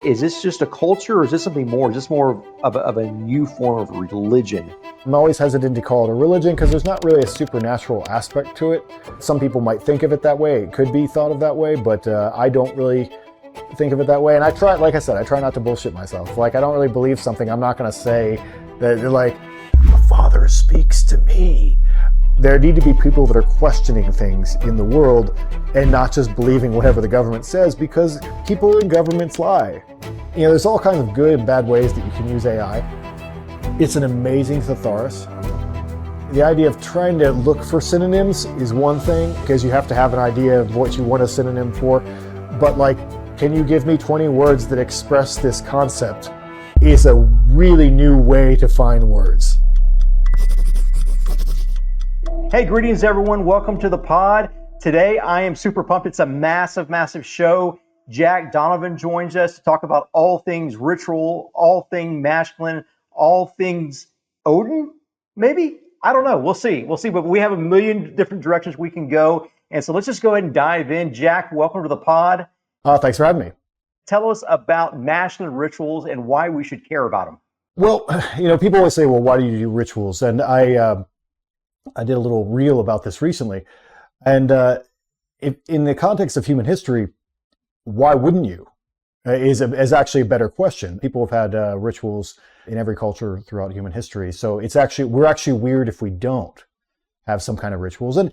Is this just a culture, or is this something more? Is this more of a new form of religion? I'm always hesitant to call it a religion because there's not really a supernatural aspect to it. Some people might think of it that way. It could be thought of that way, but I don't really think of it that way. And I try, like I said, I try not to bullshit myself. Like, I don't really believe something. I'm not going to say that, like, the Father speaks to me. There need to be people that are questioning things in the world and not just believing whatever the government says, because people in governments lie. You know, there's all kinds of good and bad ways that you can use AI. It's an amazing thesaurus. The idea of trying to look for synonyms is one thing, because you have to have an idea of what you want a synonym for. But like, can you give me 20 words that express this concept? Is a really new way to find words. Hey, greetings everyone. Welcome to the pod. Today I am super pumped. It's a massive show. Jack Donovan joins us to talk about all things ritual, all things masculine, all things Odin, maybe? I don't know. We'll see. But we have a million different directions we can go. And so let's just go ahead and dive in. Jack, welcome to the pod. Thanks for having me. Tell us about masculine rituals and why we should care about them. Well, you know, people always say, well, why do you do rituals? And I did a little reel about this recently. And in the context of human history, why wouldn't you? Is actually a better question. People have had rituals in every culture throughout human history. So we're actually weird if we don't have some kind of rituals. And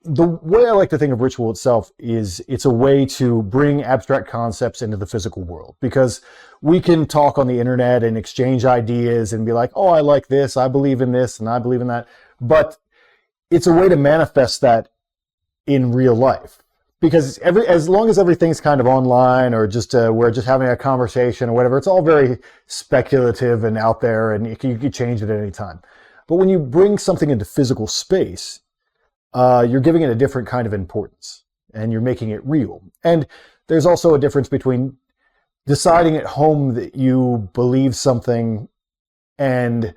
the way I like to think of ritual itself is it's a way to bring abstract concepts into the physical world, because we can talk on the internet and exchange ideas and be like, oh, I like this, I believe in this, and I believe in that. But it's a way to manifest that in real life. Because as long as everything's kind of online or just we're just having a conversation or whatever, it's all very speculative and out there, and you can change it at any time. But when you bring something into physical space, you're giving it a different kind of importance, and you're making it real. And there's also a difference between deciding at home that you believe something and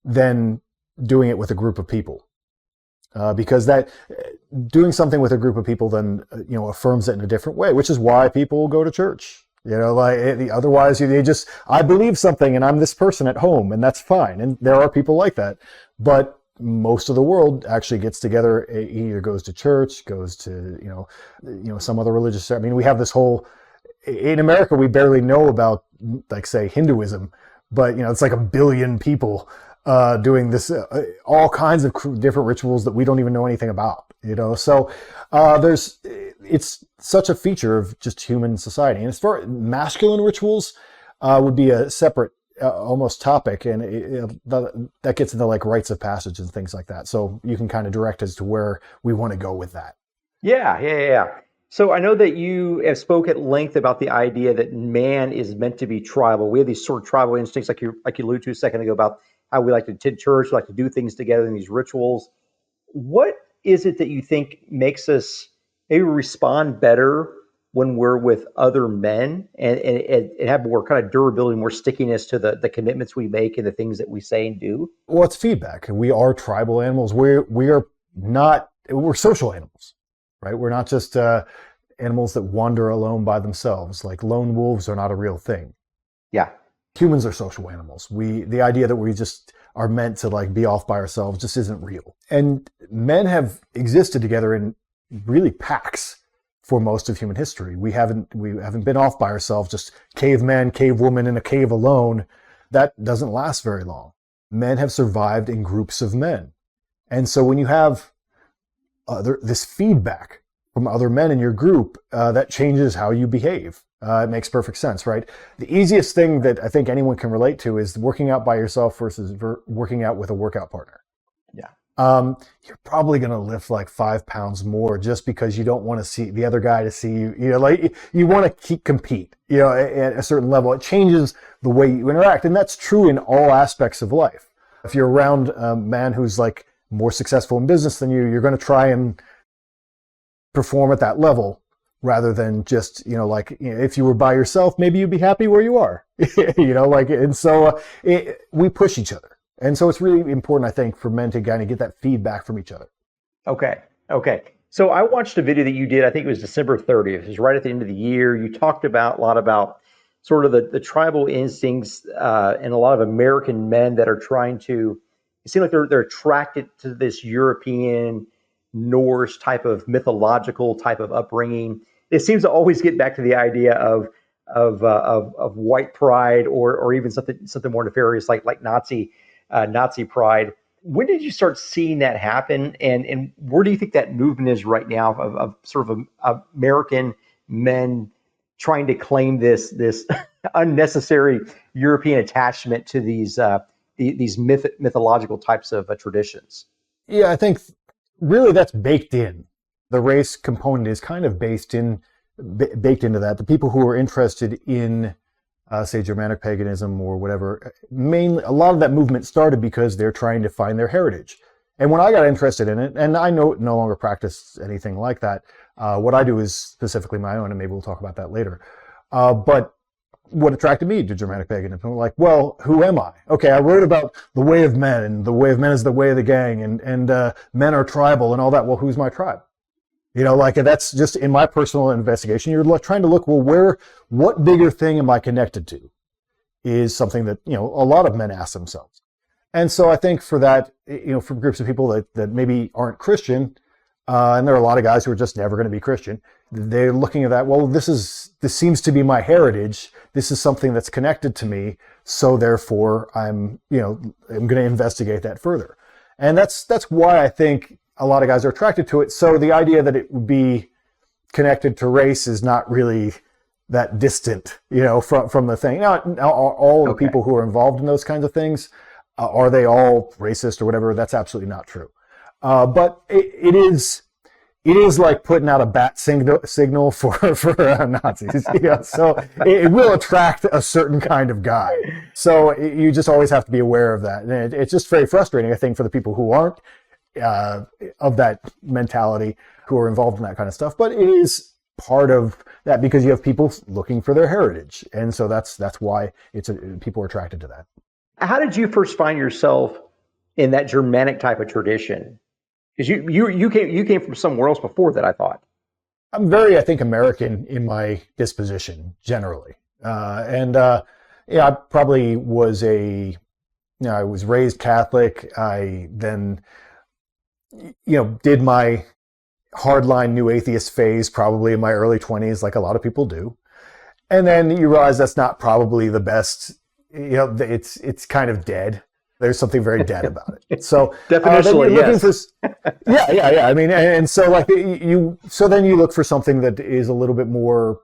then doing it with a group of people. Because that doing something with a group of people then affirms it in a different way, which is why people go to church. Otherwise I believe something and I'm this person at home, and that's fine. And there are people like that, but most of the world actually gets together, either goes to church, goes to some other religious. I mean, we have this whole, in America we barely know about, like, say, Hinduism, but it's like 1 billion people doing this, all kinds of different rituals that we don't even know anything about, So it's such a feature of just human society. And as far as masculine rituals, would be a separate almost topic, and that gets into like rites of passage and things like that. So you can kind of direct as to where we want to go with that. Yeah. So I know that you have spoke at length about the idea that man is meant to be tribal. We have these sort of tribal instincts, like you alluded to a second ago, about how we like to attend church, we like to do things together in these rituals. What is it that you think makes us maybe respond better when we're with other men and have more kind of durability, more stickiness to the commitments we make and the things that we say and do? Well, it's feedback. We are tribal animals. We're social animals, right? We're not just animals that wander alone by themselves. Like, lone wolves are not a real thing. Yeah. Humans are social animals. The idea that we just are meant to like be off by ourselves just isn't real. And men have existed together in really packs for most of human history. We haven't been off by ourselves, just caveman, cavewoman in a cave alone. That doesn't last very long. Men have survived in groups of men. And so when you have this feedback from other men in your group, that changes how you behave. It makes perfect sense, right? The easiest thing that I think anyone can relate to is working out by yourself versus working out with a workout partner. Yeah. You're probably going to lift like 5 pounds more just because you don't want to see the other guy to see you. You want to compete, at a certain level. It changes the way you interact. And that's true in all aspects of life. If you're around a man who's like more successful in business than you, you're going to try and perform at that level, rather than just, if you were by yourself, maybe you'd be happy where you are, and so we push each other. And so it's really important, I think, for men to kind of get that feedback from each other. Okay. So I watched a video that you did, I think it was December 30th. It was right at the end of the year. You talked a lot about sort of the tribal instincts in a lot of American men that are trying to. It seems like they're attracted to this European Norse type of mythological type of upbringing. It seems to always get back to the idea of white pride or even something more nefarious like Nazi pride. When did you start seeing that happen, and where do you think that movement is right now of sort of American men trying to claim this unnecessary European attachment to these mythological types of traditions? Yeah, I think really that's baked in. The race component is kind of baked into that. The people who are interested in, say, Germanic paganism or whatever, mainly a lot of that movement started because they're trying to find their heritage. And when I got interested in it, and I no longer practice anything like that, what I do is specifically my own, and maybe we'll talk about that later. But what attracted me to Germanic paganism, I'm like, well, who am I? Okay, I wrote about the way of men, and the way of men is the way of the gang, and men are tribal and all that. Well, who's my tribe? You know, like that's just in my personal investigation. You're trying to look, well, what bigger thing am I connected to? Is something that, you know, a lot of men ask themselves. And so I think for that, you know, for groups of people that maybe aren't Christian, and there are a lot of guys who are just never going to be Christian, they're looking at that, well, this seems to be my heritage. This is something that's connected to me. So therefore I'm going to investigate that further. And that's why I think a lot of guys are attracted to it. So the idea that it would be connected to race is not really that distant, you know, from the thing. Now all the people who are involved in those kinds of things, are they all racist or whatever? That's absolutely not true. But it is like putting out a bat signal for Nazis. You know? So it will attract a certain kind of guy. So you just always have to be aware of that. And it's just very frustrating, I think, for the people who aren't of that mentality, who are involved in that kind of stuff. But it is part of that because you have people looking for their heritage. And so that's why people are attracted to that. How did you first find yourself in that Germanic type of tradition? Because you came from somewhere else before that, I thought. I'm very, I think, American in my disposition generally, I probably was I was raised Catholic. I then, did my hardline new atheist phase probably in my early 20s, like a lot of people do, and then you realize that's not probably the best. It's kind of dead. There's something very dead about it. So definitionally, yes. Yeah. I mean, and so like so then you look for something that is a little bit more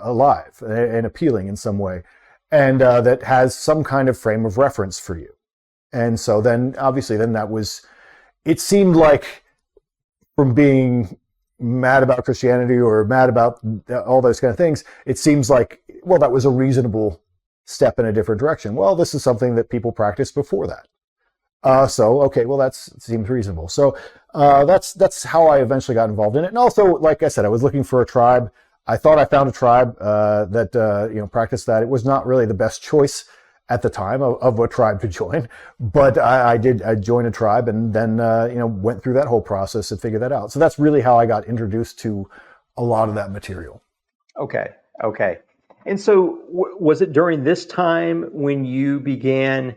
alive and appealing in some way, and that has some kind of frame of reference for you. And so then obviously it seemed like from being mad about Christianity or mad about all those kind of things, it seems like, well, that was a reasonable step in a different direction. Well, this is something that people practiced before that. That seems reasonable. So that's how I eventually got involved in it. And also, like I said, I was looking for a tribe. I thought I found a tribe that practiced that. It was not really the best choice at the time of what tribe to join, but I joined a tribe and then went through that whole process and figured that out. So that's really how I got introduced to a lot of that material. Okay. And so was it during this time when you began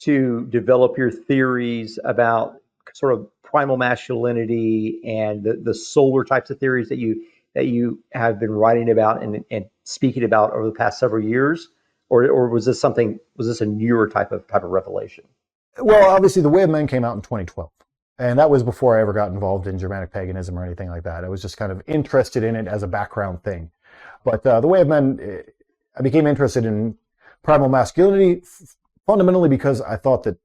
to develop your theories about sort of primal masculinity and the solar types of theories that you have been writing about and speaking about over the past several years? Or was this a newer type of revelation? Well, obviously the Way of Men came out in 2012. And that was before I ever got involved in Germanic paganism or anything like that. I was just kind of interested in it as a background thing. But the Way of Men, I became interested in primal masculinity fundamentally because I thought that,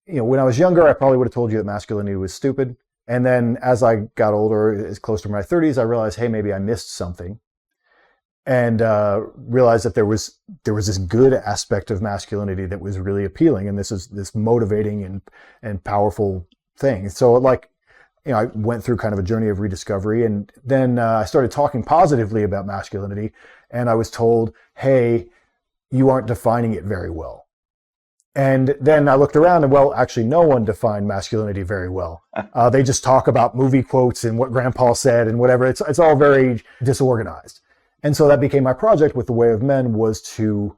when I was younger, I probably would have told you that masculinity was stupid. And then as I got older, as close to my 30s, I realized, hey, maybe I missed something. And realized that there was this good aspect of masculinity that was really appealing. And this motivating and powerful thing. So I went through kind of a journey of rediscovery, and then I started talking positively about masculinity, and I was told, hey, you aren't defining it very well. And then I looked around and, well, actually no one defined masculinity very well. They just talk about movie quotes and what grandpa said and whatever. It's all very disorganized. And so that became my project with The Way of Men, was to,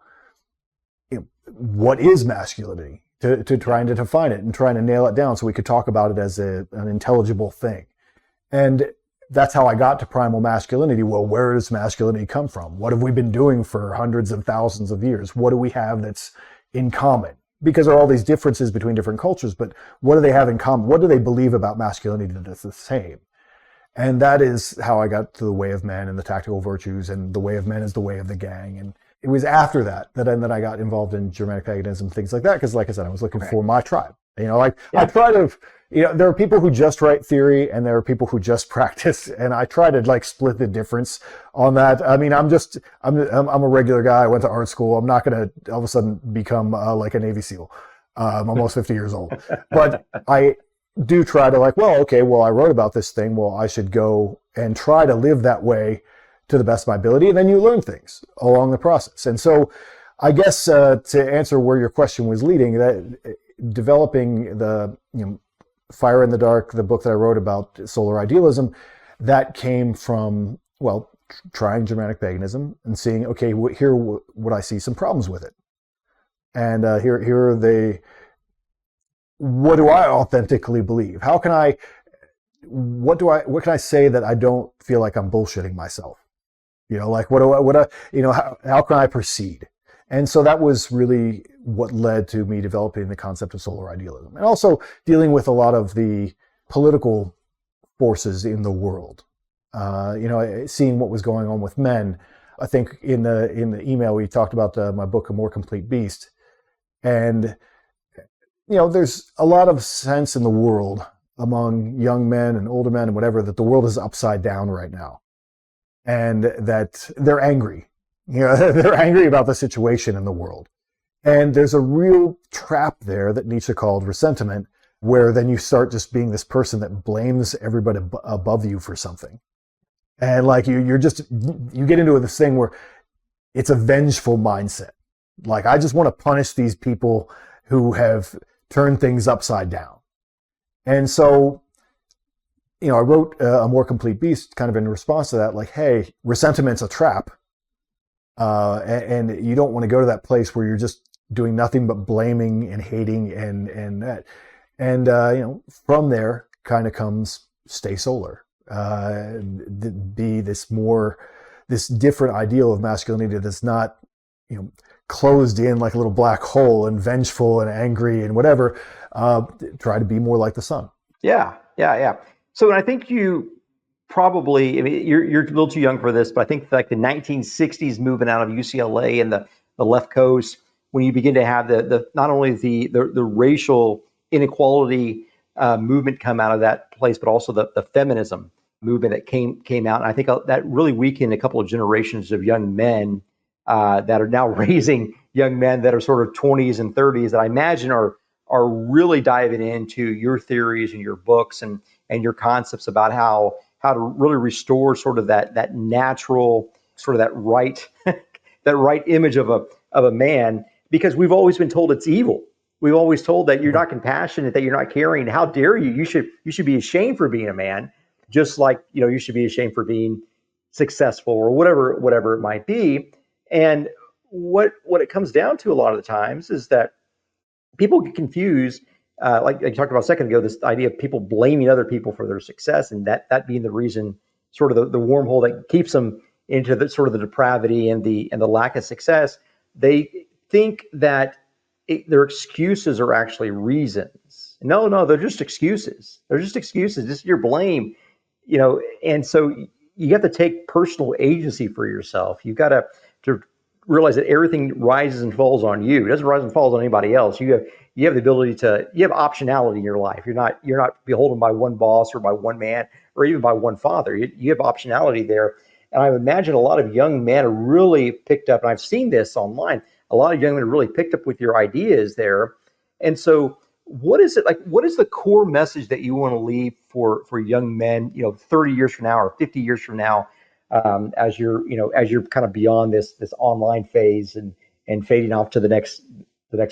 what is masculinity? To trying to define it and trying to nail it down so we could talk about it as an intelligible thing. And that's how I got to primal masculinity. Well, where does masculinity come from? What have we been doing for hundreds of thousands of years? What do we have that's in common? Because there are all these differences between different cultures, but what do they have in common? What do they believe about masculinity that's the same? And that is how I got to The Way of Men and the tactical virtues, and The Way of Men is the way of the gang. And it was after that I got involved in Germanic paganism, things like that, because like I said, I was looking for my tribe. I try to, there are people who just write theory and there are people who just practice, and I try to split the difference on that. I mean, I'm a regular guy. I went to art school. I'm not going to all of a sudden become like a Navy SEAL. I'm almost 50 years old, but I do try to I wrote about this thing. Well, I should go and try to live that way to the best of my ability. And then you learn things along the process. And so I guess to answer where your question was leading, that developing the Fire in the Dark, the book that I wrote about solar idealism, that came from, trying Germanic paganism and seeing, okay, here would I see some problems with it. And here are what do I authentically believe? What can I say that I don't feel like I'm bullshitting myself? How can I proceed? And so that was really what led to me developing the concept of solar idealism, and also dealing with a lot of the political forces in the world. Seeing what was going on with men. I think in the email we talked about my book, A More Complete Beast, and there's a lot of sense in the world among young men and older men and whatever that the world is upside down right now, and that they're angry. They're angry about the situation in the world. And there's a real trap there that Nietzsche called resentment, where then you start just being this person that blames everybody above you for something. And you get into this thing where it's a vengeful mindset. I just want to punish these people who have turned things upside down. And so, I wrote A More Complete Beast kind of in response to that, hey, resentment's a trap. And you don't want to go to that place where you're just doing nothing but blaming and hating and that. And, from there kind of comes Stay Solar, be this different ideal of masculinity that's not, closed in like a little black hole and vengeful and angry and whatever. Try to be more like the sun. Yeah. So I think you probably, you're a little too young for this, but I think the 1960s movement out of UCLA and the left coast, when you begin to have the not only the racial inequality movement come out of that place, but also the feminism movement that came out. And I think that really weakened a couple of generations of young men that are now raising young men that are sort of 20s and 30s that I imagine are really diving into your theories and your books and your concepts about how to really restore sort of that natural, sort of that right that right image of a man, because we've always been told it's evil. We've always told that you're not compassionate, that you're not caring. How dare you? You should be ashamed for being a man, just like you should be ashamed for being successful or whatever it might be. And what it comes down to a lot of the times is that people get confused, like you talked about a second ago, this idea of people blaming other people for their success, and that being the reason, sort of the wormhole that keeps them into the sort of the depravity and the lack of success. They think that their excuses are actually reasons. No, they're just excuses. They're just excuses. Just your blame, And so you have to take personal agency for yourself. You've got to realize that everything rises and falls on you. It doesn't rise and falls on anybody else. You have the ability you have optionality in your life. You're not beholden by one boss or by one man or even by one father. You have optionality there. And I imagine a lot of young men are really picked up, and I've seen this online, a lot of young men are really picked up with your ideas there. And so what is it like? What is the core message that you want to leave for young men, 30 years from now or 50 years from now, as you're kind of beyond this online phase and fading off to the next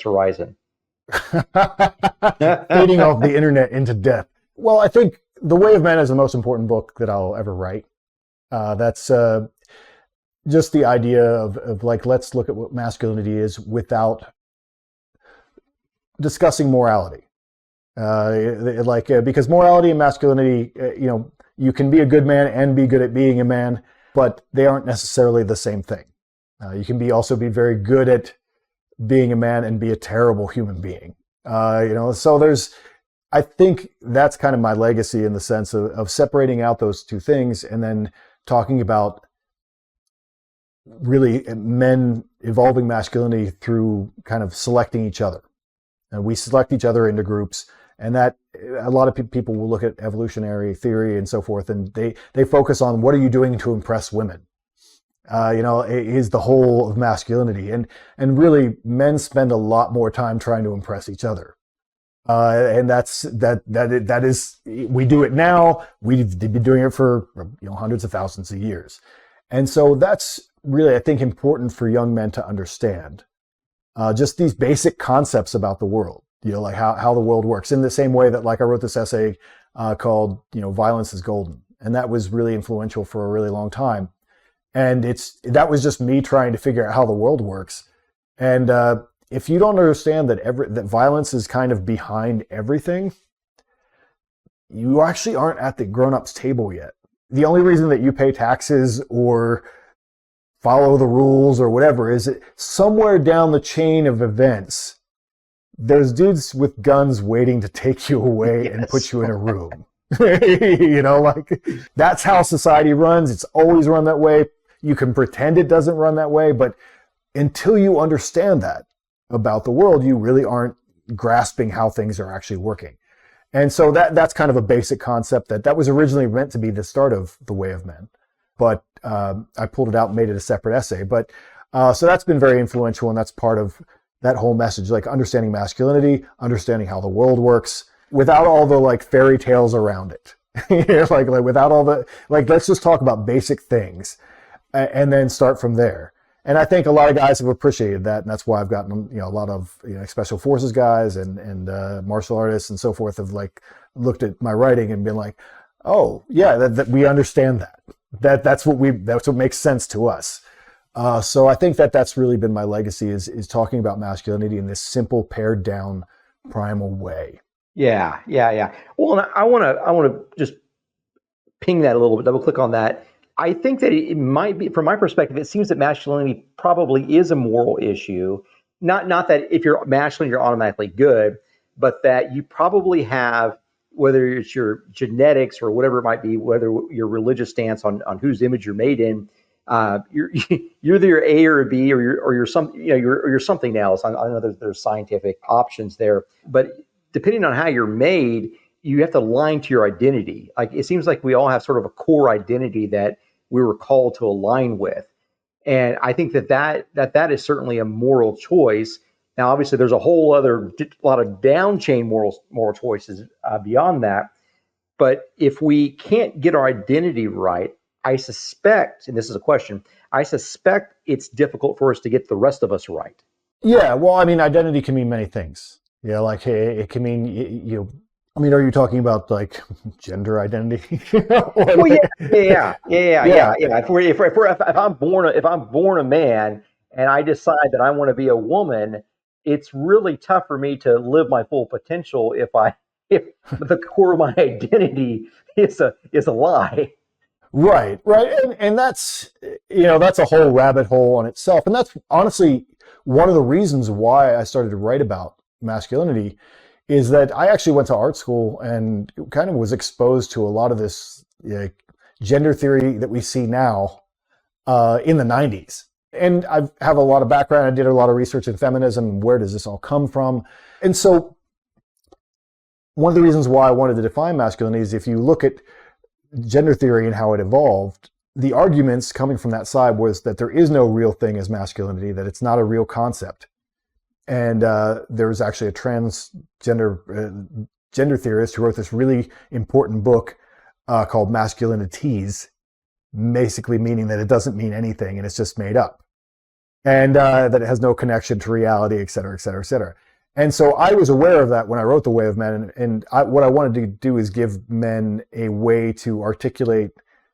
horizon? Fading off the internet into death. Well, I think The Way of Men is the most important book that I'll ever write. That's just the idea of like, let's look at what masculinity is without discussing morality. Because morality and masculinity, you can be a good man and be good at being a man, but they aren't necessarily the same thing. You can also be very good at being a man and be a terrible human being. So I think that's kind of my legacy in the sense of separating out those two things and then talking about really men evolving masculinity through kind of selecting each other. And we select each other into groups, and that a lot of people will look at evolutionary theory and so forth, and they focus on what are you doing to impress women. Is the whole of masculinity, and really men spend a lot more time trying to impress each other. And that is, we do it now. We've been doing it for hundreds of thousands of years. And so that's really, I think, important for young men to understand. Just these basic concepts about the world, like how the world works, in the same way that, like, I wrote this essay called, Violence is Golden. And that was really influential for a really long time. And that was just me trying to figure out how the world works. And if you don't understand that violence is kind of behind everything, you actually aren't at the grown-ups table yet. The only reason that you pay taxes or follow the rules or whatever is that somewhere down the chain of events, there's dudes with guns waiting to take you away and put you in a room. That's how society runs. It's always run that way. You can pretend it doesn't run that way, but until you understand that about the world, you really aren't grasping how things are actually working. And so that's kind of a basic concept that was originally meant to be the start of The Way of Men. But I pulled it out and made it a separate essay. But so that's been very influential, and that's part of that whole message, like understanding masculinity, understanding how the world works, without all the like fairy tales around it. like without all the, like, let's just talk about basic things and then start from there. And I think a lot of guys have appreciated that, and that's why I've gotten a lot of special forces guys and martial artists and so forth have like looked at my writing and been like, oh yeah, that we understand that's what makes sense to us. So I think that's really been my legacy is talking about masculinity in this simple, pared down, primal way. Yeah. Well, and I want to just ping that a little bit, double click on that. I think that it might be, from my perspective, it seems that masculinity probably is a moral issue. Not that if you're masculine, you're automatically good, but that you probably have, whether it's your genetics or whatever it might be, whether your religious stance on whose image you're made in, you're either A or a B, or you're something else. I know there's scientific options there, but depending on how you're made, you have to align to your identity. Like, it seems like we all have sort of a core identity that we were called to align with. And I think that is certainly a moral choice. Now, obviously, there's a whole other lot of down chain moral choices beyond that. But if we can't get our identity right, I suspect, and this is a question, I suspect it's difficult for us to get the rest of us right. Yeah, well, I mean, identity can mean many things. Yeah, like it can mean are you talking about like gender identity? Well, yeah. If I'm born a man and I decide that I want to be a woman, it's really tough for me to live my full potential if the core of my identity is a lie. Right, and that's that's a whole rabbit hole on itself, and that's honestly one of the reasons why I started to write about masculinity. Is that I actually went to art school and kind of was exposed to a lot of this gender theory that we see now in the 90s. And I have a lot of background. I did a lot of research in feminism and where does this all come from. And so one of the reasons why I wanted to define masculinity is if you look at gender theory and how it evolved, the arguments coming from that side was that there is no real thing as masculinity, that it's not a real concept. And there was actually a transgender gender theorist who wrote this really important book called Masculinities, basically meaning that it doesn't mean anything and it's just made up. And that it has no connection to reality, et cetera, et cetera, et cetera. And so I was aware of that when I wrote The Way of Men. And what I wanted to do is give men a way to articulate,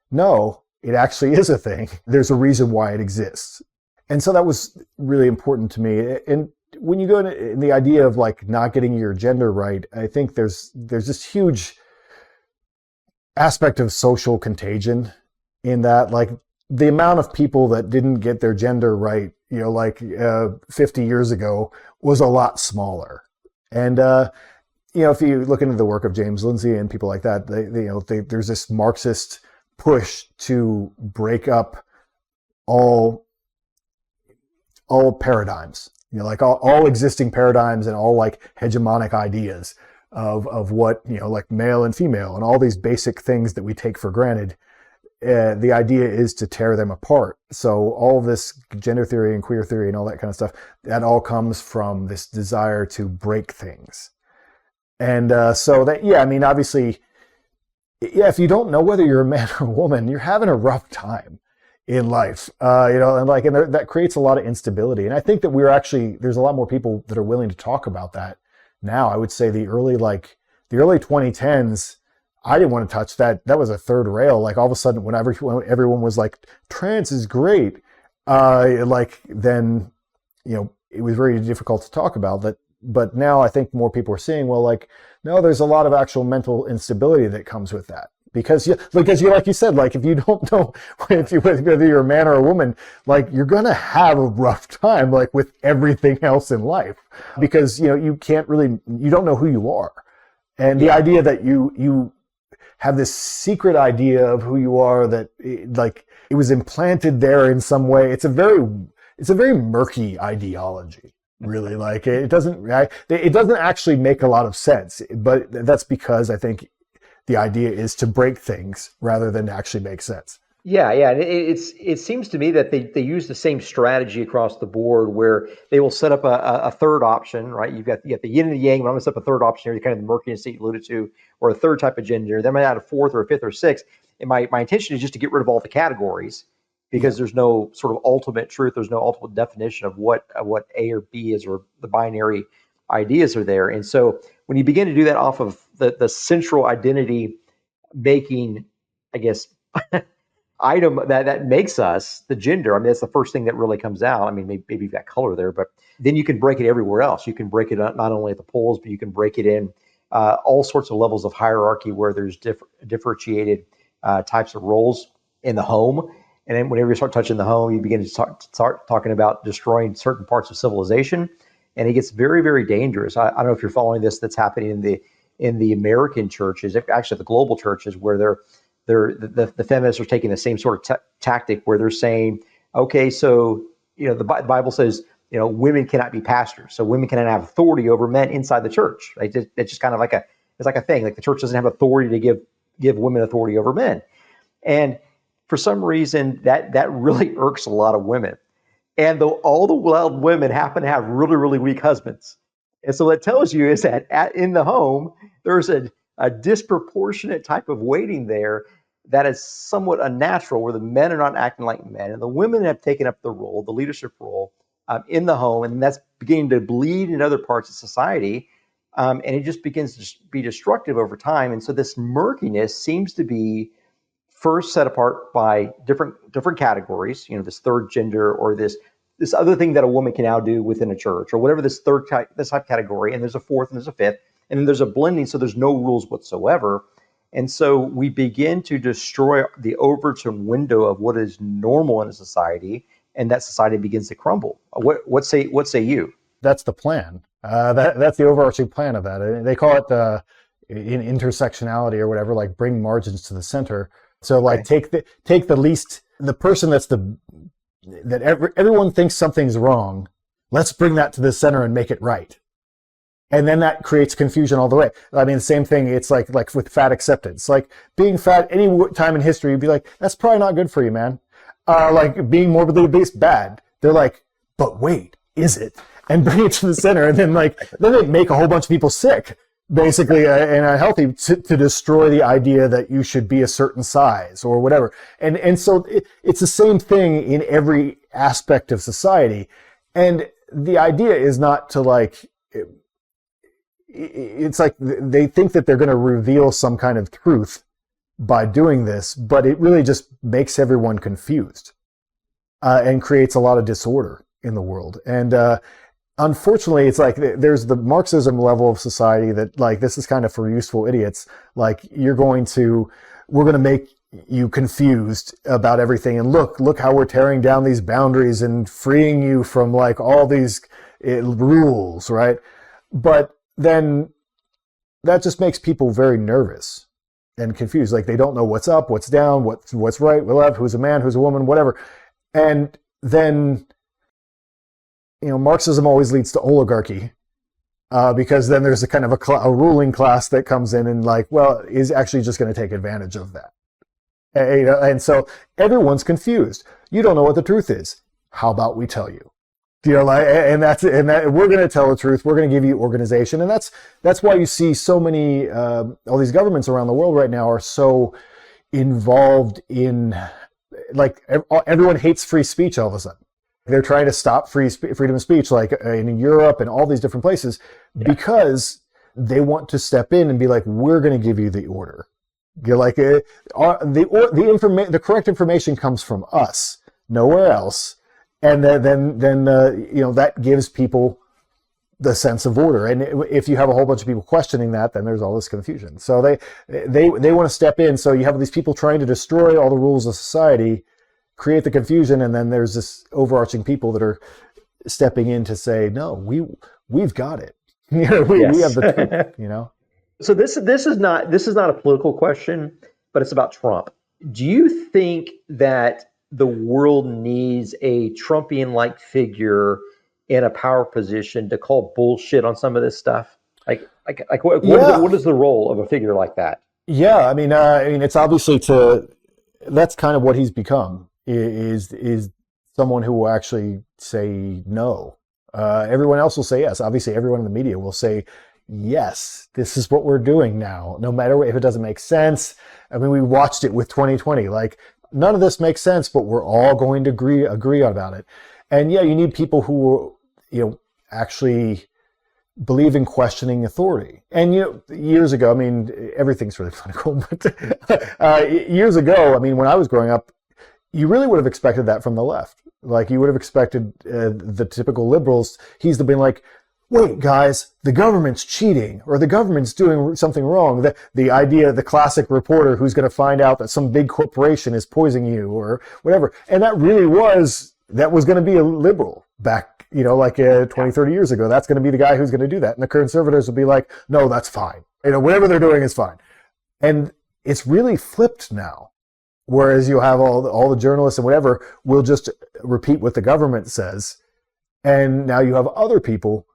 no, it actually is a thing. There's a reason why it exists. And so that was really important to me. And when you go in the idea of like not getting your gender right, I think there's this huge aspect of social contagion in that, like the amount of people that didn't get their gender right, 50 years ago was a lot smaller. And, if you look into the work of James Lindsay and people like that, there's this Marxist push to break up all paradigms, like all existing paradigms and all like hegemonic ideas of what, like male and female and all these basic things that we take for granted. The idea is to tear them apart. So all this gender theory and queer theory and all that kind of stuff, that all comes from this desire to break things. And so that, obviously, if you don't know whether you're a man or a woman, you're having a rough time in life, that creates a lot of instability. And I think that there's a lot more people that are willing to talk about that now. I would say the early 2010s, I didn't want to touch that. That was a third rail. Like all of a sudden, when everyone was like, trans is great, then, it was very difficult to talk about that. But now I think more people are seeing, no, there's a lot of actual mental instability that comes with that. Because like you said, like if you don't know whether you're a man or a woman, like you're gonna have a rough time, like with everything else in life, because you don't know who you are, and the idea that you have this secret idea of who you are that like it was implanted there in some way. It's a very murky ideology. Really, like it doesn't actually make a lot of sense, but that's because I think the idea is to break things rather than actually make sense. Yeah. It seems to me that they use the same strategy across the board, where they will set up a third option, right? You got the yin and the yang, but I'm going to set up a third option here, kind of the murkiness that you alluded to, or a third type of gender. Then I might add a fourth or a fifth or sixth. And my intention is just to get rid of all the categories, because there's no sort of ultimate truth. There's no ultimate definition of what A or B is, or the binary ideas are there. And so when you begin to do that off of the central identity making, I guess, item that makes us the gender, I mean, that's the first thing that really comes out. I mean, maybe you've got color there, but then you can break it everywhere else. You can break it not only at the polls, but you can break it in all sorts of levels of hierarchy where there's differentiated types of roles in the home. And then whenever you start touching the home, you begin to start talking about destroying certain parts of civilization, and it gets very, very dangerous. I don't know if you're following this. That's happening in the American churches, actually the global churches, where the feminists are taking the same sort of tactic, where they're saying, okay, so the Bible says women cannot be pastors, so women cannot have authority over men inside the church. Right? It's just kind of like a thing. Like the church doesn't have authority to give women authority over men, and for some reason, that really irks a lot of women. And though all the wild women happen to have really, really weak husbands. And so what it tells you is that in the home, there's a disproportionate type of weighting there that is somewhat unnatural, where the men are not acting like men, and the women have taken up the leadership role in the home, and that's beginning to bleed in other parts of society. And it just begins to be destructive over time. And so this murkiness seems to be first set apart by different categories, this third gender, or this other thing that a woman can now do within a church, or whatever this type category, and there's a fourth and there's a fifth, and then there's a blending, so there's no rules whatsoever. And so we begin to destroy the overton window of what is normal in a society, and that society begins to crumble. What say you? That's the plan. That's the overarching plan of that. They call it in intersectionality or whatever, like bring margins to the center. So like take the least, the person that everyone thinks something's wrong. Let's bring that to the center and make it right. And then that creates confusion all the way. I mean, the same thing. It's like with fat acceptance. Like being fat any time in history, you'd be like, that's probably not good for you, man. Like being morbidly obese, bad. They're like, but wait, is it? And bring it to the center, and then they make a whole bunch of people sick, basically, and unhealthy to destroy the idea that you should be a certain size or whatever. And so it's the same thing in every aspect of society. And the idea is not to it's like they think that they're going to reveal some kind of truth by doing this, but it really just makes everyone confused and creates a lot of disorder in the world. And unfortunately, it's like there's the Marxism level of society that like this is kind of for useful idiots. Like we're going to make you confused about everything, and look how we're tearing down these boundaries and freeing you from like all these rules, right? But then that just makes people very nervous and confused. Like they don't know what's up, what's down, what's right, what's left, who's a man, who's a woman, whatever. And then, Marxism always leads to oligarchy, because then there's a kind of a ruling class that comes in and like, well, is actually just going to take advantage of that. And so everyone's confused. You don't know what the truth is. How about we tell you? We're going to tell the truth. We're going to give you organization. And that's why you see so many, all these governments around the world right now are so involved in, like, everyone hates free speech all of a sudden. They're trying to stop freedom of speech, like in Europe and all these different places, because they want to step in and be like, we're going to give you the order. You're like, the correct information comes from us, nowhere else. And then that gives people the sense of order. And if you have a whole bunch of people questioning that, then there's all this confusion. So they want to step in. So you have these people trying to destroy all the rules of society, create the confusion, and then there's this overarching people that are stepping in to say, no, we've got it. We have the truth. So this is not a political question, but it's about Trump. Do you think that the world needs a Trumpian-like figure in a power position to call bullshit on some of this stuff? What is the role of a figure like that? Yeah, I mean, it's obviously that's kind of what he's become. Is someone who will actually say no. Everyone else will say yes. Obviously, everyone in the media will say, yes, this is what we're doing now, no matter if it doesn't make sense. I mean, we watched it with 2020. Like, none of this makes sense, but we're all going to agree about it. And yeah, you need people who, actually believe in questioning authority. And, years ago, I mean, everything's really political, but years ago, I mean, when I was growing up, you really would have expected that from the left. Like, you would have expected the typical liberals, he's been like, wait, guys, the government's cheating, or the government's doing something wrong. The classic reporter who's going to find out that some big corporation is poisoning you, or whatever. And that was going to be a liberal back, 20, 30 years ago. That's going to be the guy who's going to do that. And the conservatives will be like, no, that's fine. Whatever they're doing is fine. And it's really flipped now. Whereas you have all the journalists and whatever will just repeat what the government says. And now you have other people,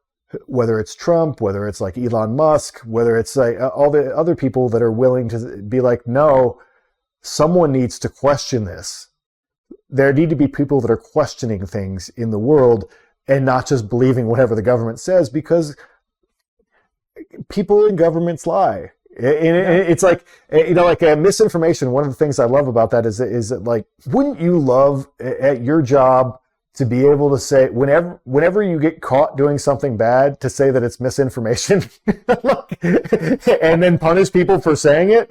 whether it's Trump, whether it's like Elon Musk, whether it's like all the other people that are willing to be like, no, someone needs to question this. There need to be people that are questioning things in the world and not just believing whatever the government says, because people in governments lie. It's like, misinformation. One of the things I love about that is that, like, wouldn't you love at your job to be able to say, whenever you get caught doing something bad, to say that it's misinformation and then punish people for saying it?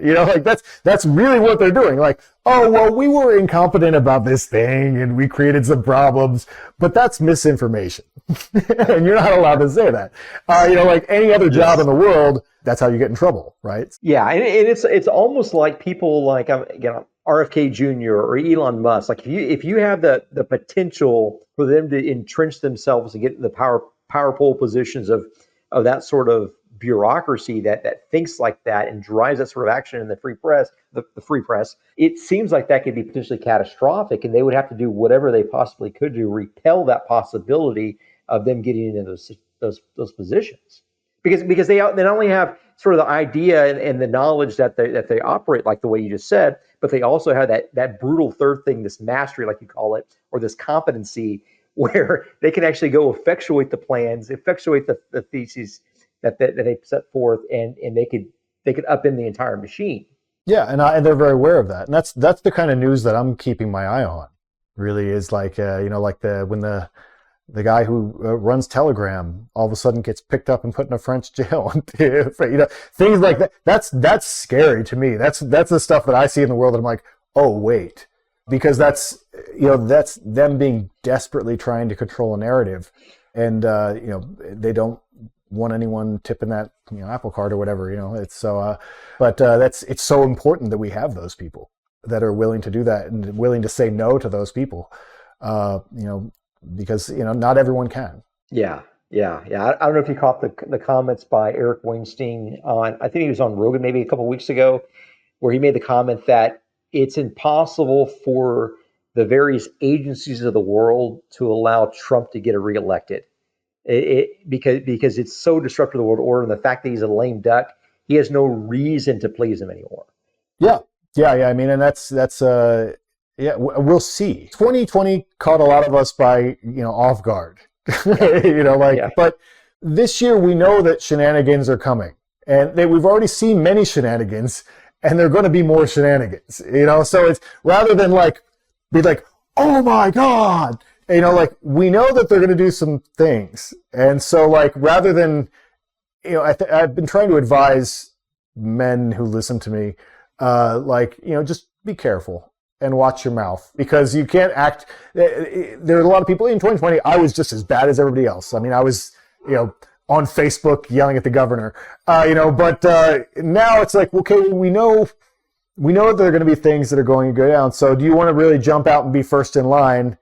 That's really what they're doing. Like, oh, well, we were incompetent about this thing and we created some problems, but that's misinformation. And you're not allowed to say that. Like any other job in the world, that's how you get in trouble, right? Yeah, and it's almost like people like, RFK Jr. or Elon Musk. Like if you have the potential for them to entrench themselves and get the power pole positions of that sort of bureaucracy that thinks like that and drives that sort of action in the free press, the free press, it seems like that could be potentially catastrophic, and they would have to do whatever they possibly could to repel that possibility of them getting into those positions. Because they not only have sort of the idea and the knowledge that they operate like the way you just said, but they also have that brutal third thing, this mastery, like you call it, or this competency, where they can actually go effectuate the plans, effectuate the theses that they set forth, and they could upend the entire machine. Yeah, and they're very aware of that, and that's the kind of news that I'm keeping my eye on. Really is like when the The guy who runs Telegram all of a sudden gets picked up and put in a French jail. Things like that. That's scary to me. That's the stuff that I see in the world, and I'm like, oh wait, because that's them being desperately trying to control a narrative, and they don't want anyone tipping that apple cart or whatever. It's so. But it's so important that we have those people that are willing to do that and willing to say no to those people. Because not everyone can. Yeah. I don't know if you caught the comments by Eric Weinstein on, I think he was on Rogan maybe a couple of weeks ago, where he made the comment that it's impossible for the various agencies of the world to allow Trump to get reelected. Because it's so disruptive to the world order, and the fact that he's a lame duck, he has no reason to please him anymore. Yeah. I mean, and that's yeah, we'll see. 2020 caught a lot of us by, off guard, but this year we know that shenanigans are coming, and we've already seen many shenanigans, and there are going to be more shenanigans, so it's rather than be like, oh my God, we know that they're going to do some things. And so rather than, I've been trying to advise men who listen to me, just be careful and watch your mouth, because you can't act. There are a lot of people in 2020. I was just as bad as everybody else. I mean, I was, on Facebook yelling at the governor, but now it's like, okay, we know that there are going to be things that are going to go down. So do you want to really jump out and be first in line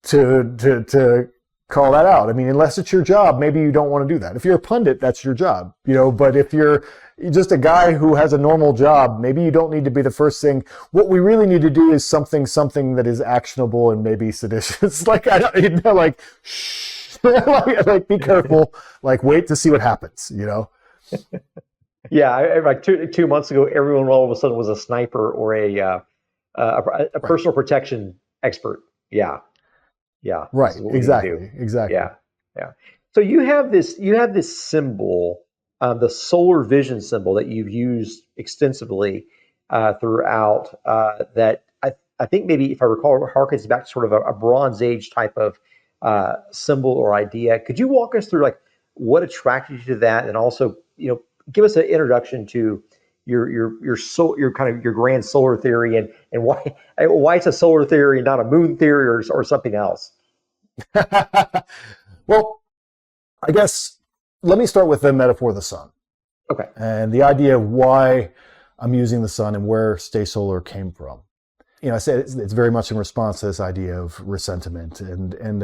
to call that out? I mean, unless it's your job, maybe you don't want to do that. If you're a pundit, that's your job, but if you're just a guy who has a normal job, maybe you don't need to be the first thing. What we really need to do is something that is actionable and maybe seditious. Shh, be careful, wait to see what happens, Yeah, two months ago, everyone all of a sudden was a sniper or a personal protection expert. Yeah. Right. Exactly. Yeah. So you have this symbol, the solar vision symbol that you've used extensively throughout. That I think maybe, if I recall, harkens back to sort of a Bronze Age type of symbol or idea. Could you walk us through what attracted you to that, and also give us an introduction to your kind of your grand solar theory, and why it's a solar theory and not a moon theory or something else? Well, I guess let me start with the metaphor of the sun. Okay. And the idea of why I'm using the sun and where Stay Solar came from. I said it's very much in response to this idea of resentment and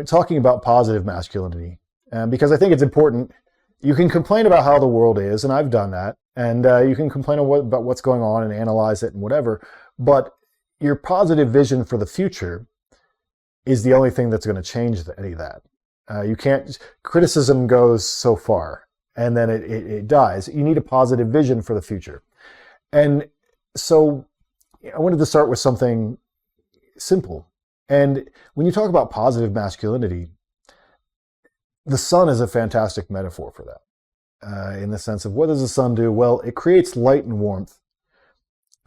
talking about positive masculinity, because I think it's important. You can complain about how the world is, and I've done that, and you can complain about what's going on and analyze it and whatever, but your positive vision for the future is the only thing that's going to change any of that. You can't, criticism goes so far, and then it dies. You need a positive vision for the future. And so I wanted to start with something simple. And when you talk about positive masculinity, the sun is a fantastic metaphor for that, in the sense of, what does the sun do? Well, it creates light and warmth,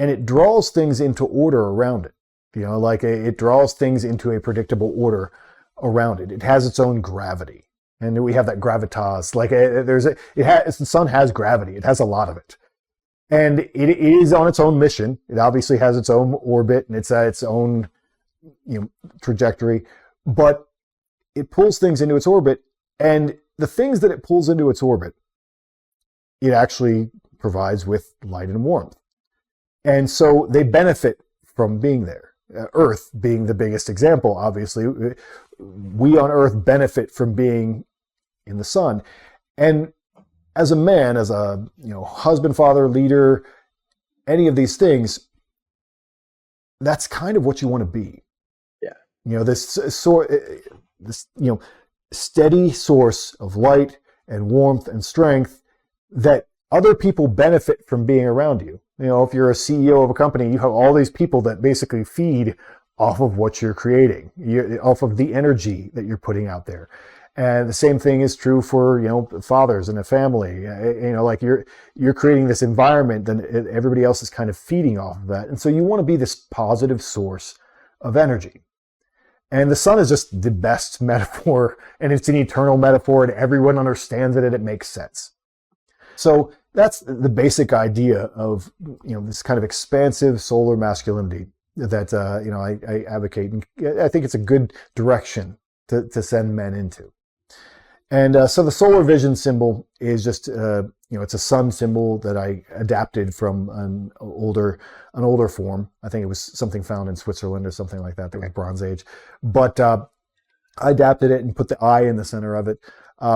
and it draws things into order around it. It draws things into a predictable order around it. It has its own gravity, and we have that gravitas. The sun has gravity. It has a lot of it, and it is on its own mission. It obviously has its own orbit and its own trajectory, but it pulls things into its orbit. And the things that it pulls into its orbit, it actually provides with light and warmth. And so they benefit from being there. Earth being the biggest example, obviously. We on Earth benefit from being in the sun. And as a man, as a husband, father, leader, any of these things, that's kind of what you want to be. Yeah. This steady source of light and warmth and strength that other people benefit from being around you. If you're a CEO of a company, you have all these people that basically feed off of what you're creating, off of the energy that you're putting out there. And the same thing is true for, fathers and a family. You're creating this environment, and everybody else is kind of feeding off of that. And so you want to be this positive source of energy. And the sun is just the best metaphor, and it's an eternal metaphor, and everyone understands it, and it makes sense. So that's the basic idea of, this kind of expansive solar masculinity that, I advocate. And I think it's a good direction to send men into. And so the solar vision symbol is just, it's a sun symbol that I adapted from an older form. I think it was something found in Switzerland or something like that was Bronze Age. But I adapted it and put the eye in the center of it,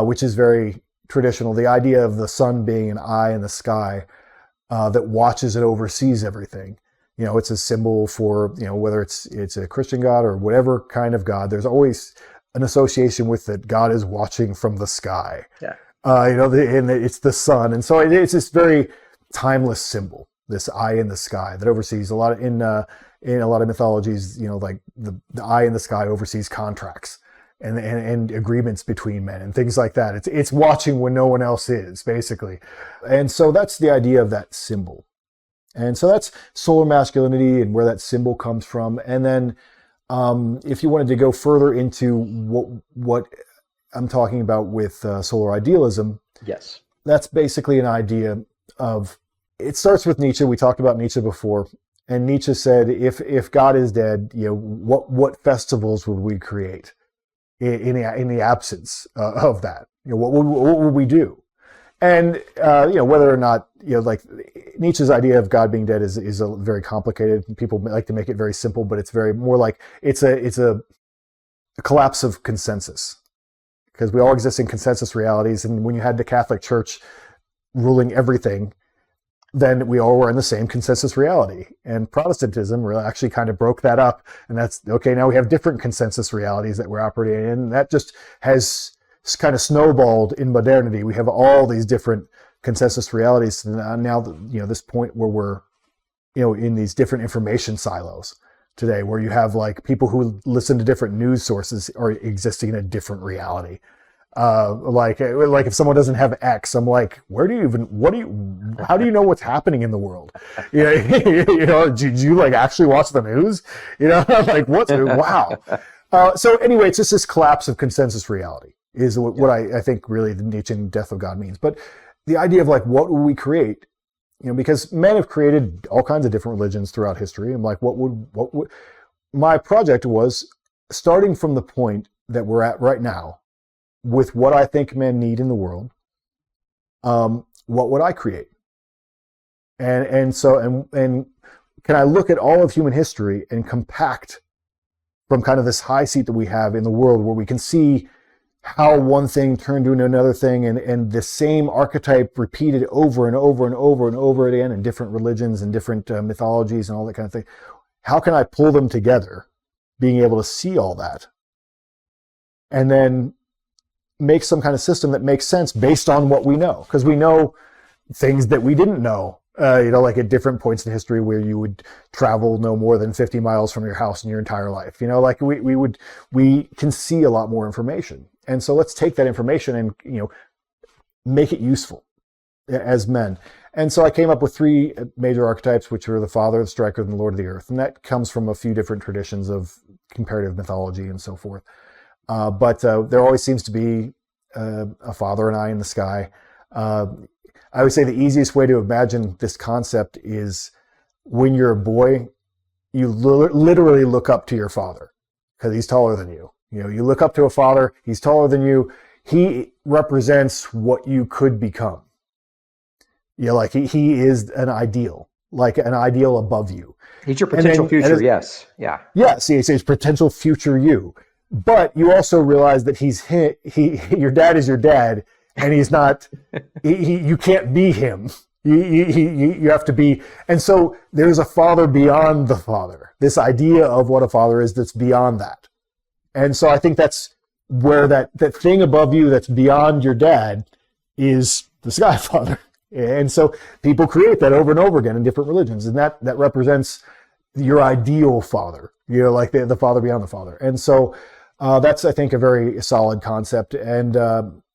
which is very traditional. The idea of the sun being an eye in the sky that watches and oversees everything. It's a symbol for, whether it's a Christian God or whatever kind of God, there's always an association with that God is watching from the sky. Yeah. And it's the sun. And so it's this very timeless symbol, this eye in the sky that oversees a lot of, in a lot of mythologies, like the eye in the sky oversees contracts and agreements between men and things like that. It's watching when no one else is, basically. And so that's the idea of that symbol. And so that's solar masculinity and where that symbol comes from. And then if you wanted to go further into what I'm talking about with solar idealism, yes, that's basically an idea of, it starts with Nietzsche. We talked about Nietzsche before, and Nietzsche said, if God is dead, what festivals would we create in the absence of that? What would we do? And whether or not like Nietzsche's idea of God being dead is a very complicated. People like to make it very simple, but it's very more like it's a collapse of consensus, because we all exist in consensus realities. And when you had the Catholic Church ruling everything, then we all were in the same consensus reality. And Protestantism really actually kind of broke that up. And that's okay. Now we have different consensus realities that we're operating in. And that just has kind of snowballed in modernity. We have all these different consensus realities. And now, this point where we're, in these different information silos today, where you have like people who listen to different news sources are existing in a different reality. Like if someone doesn't have X, I'm like, how do you know what's happening in the world? Did you like actually watch the news? Like wow. So anyway, it's just this collapse of consensus reality is what I think really the Nietzsche death of God means. But the idea of like, what will we create? Because men have created all kinds of different religions throughout history. I'm like, what would my project was starting from the point that we're at right now with what I think men need in the world. What would I create? And can I look at all of human history and compact from kind of this high seat that we have in the world, where we can see how one thing turned into another thing, and the same archetype repeated over and over and over and over again in different religions and different mythologies and all that kind of thing. How can I pull them together, being able to see all that, and then make some kind of system that makes sense based on what we know? Because we know things that we didn't know, like at different points in history where you would travel no more than 50 miles from your house in your entire life. Like we can see a lot more information. And so let's take that information and, make it useful as men. And so I came up with 3 major archetypes, which are the Father, the Striker, and the Lord of the Earth. And that comes from a few different traditions of comparative mythology and so forth. But there always seems to be a father, an eye in the sky. I would say the easiest way to imagine this concept is when you're a boy, you literally look up to your father because he's taller than you. You look up to a father, he's taller than you. He represents what you could become. Like he is an ideal, like an ideal above you. He's your potential future, yes. Yeah. Yes, he's potential future you. But you also realize that your dad is your dad, and he's not, you can't be him. You have to be, and so there's a father beyond the father. This idea of what a father is that's beyond that. And so I think that's where that thing above you that's beyond your dad is the Sky Father. And so people create that over and over again in different religions, and that represents your ideal father, like the father beyond the father. And so that's, I think, a very solid concept, and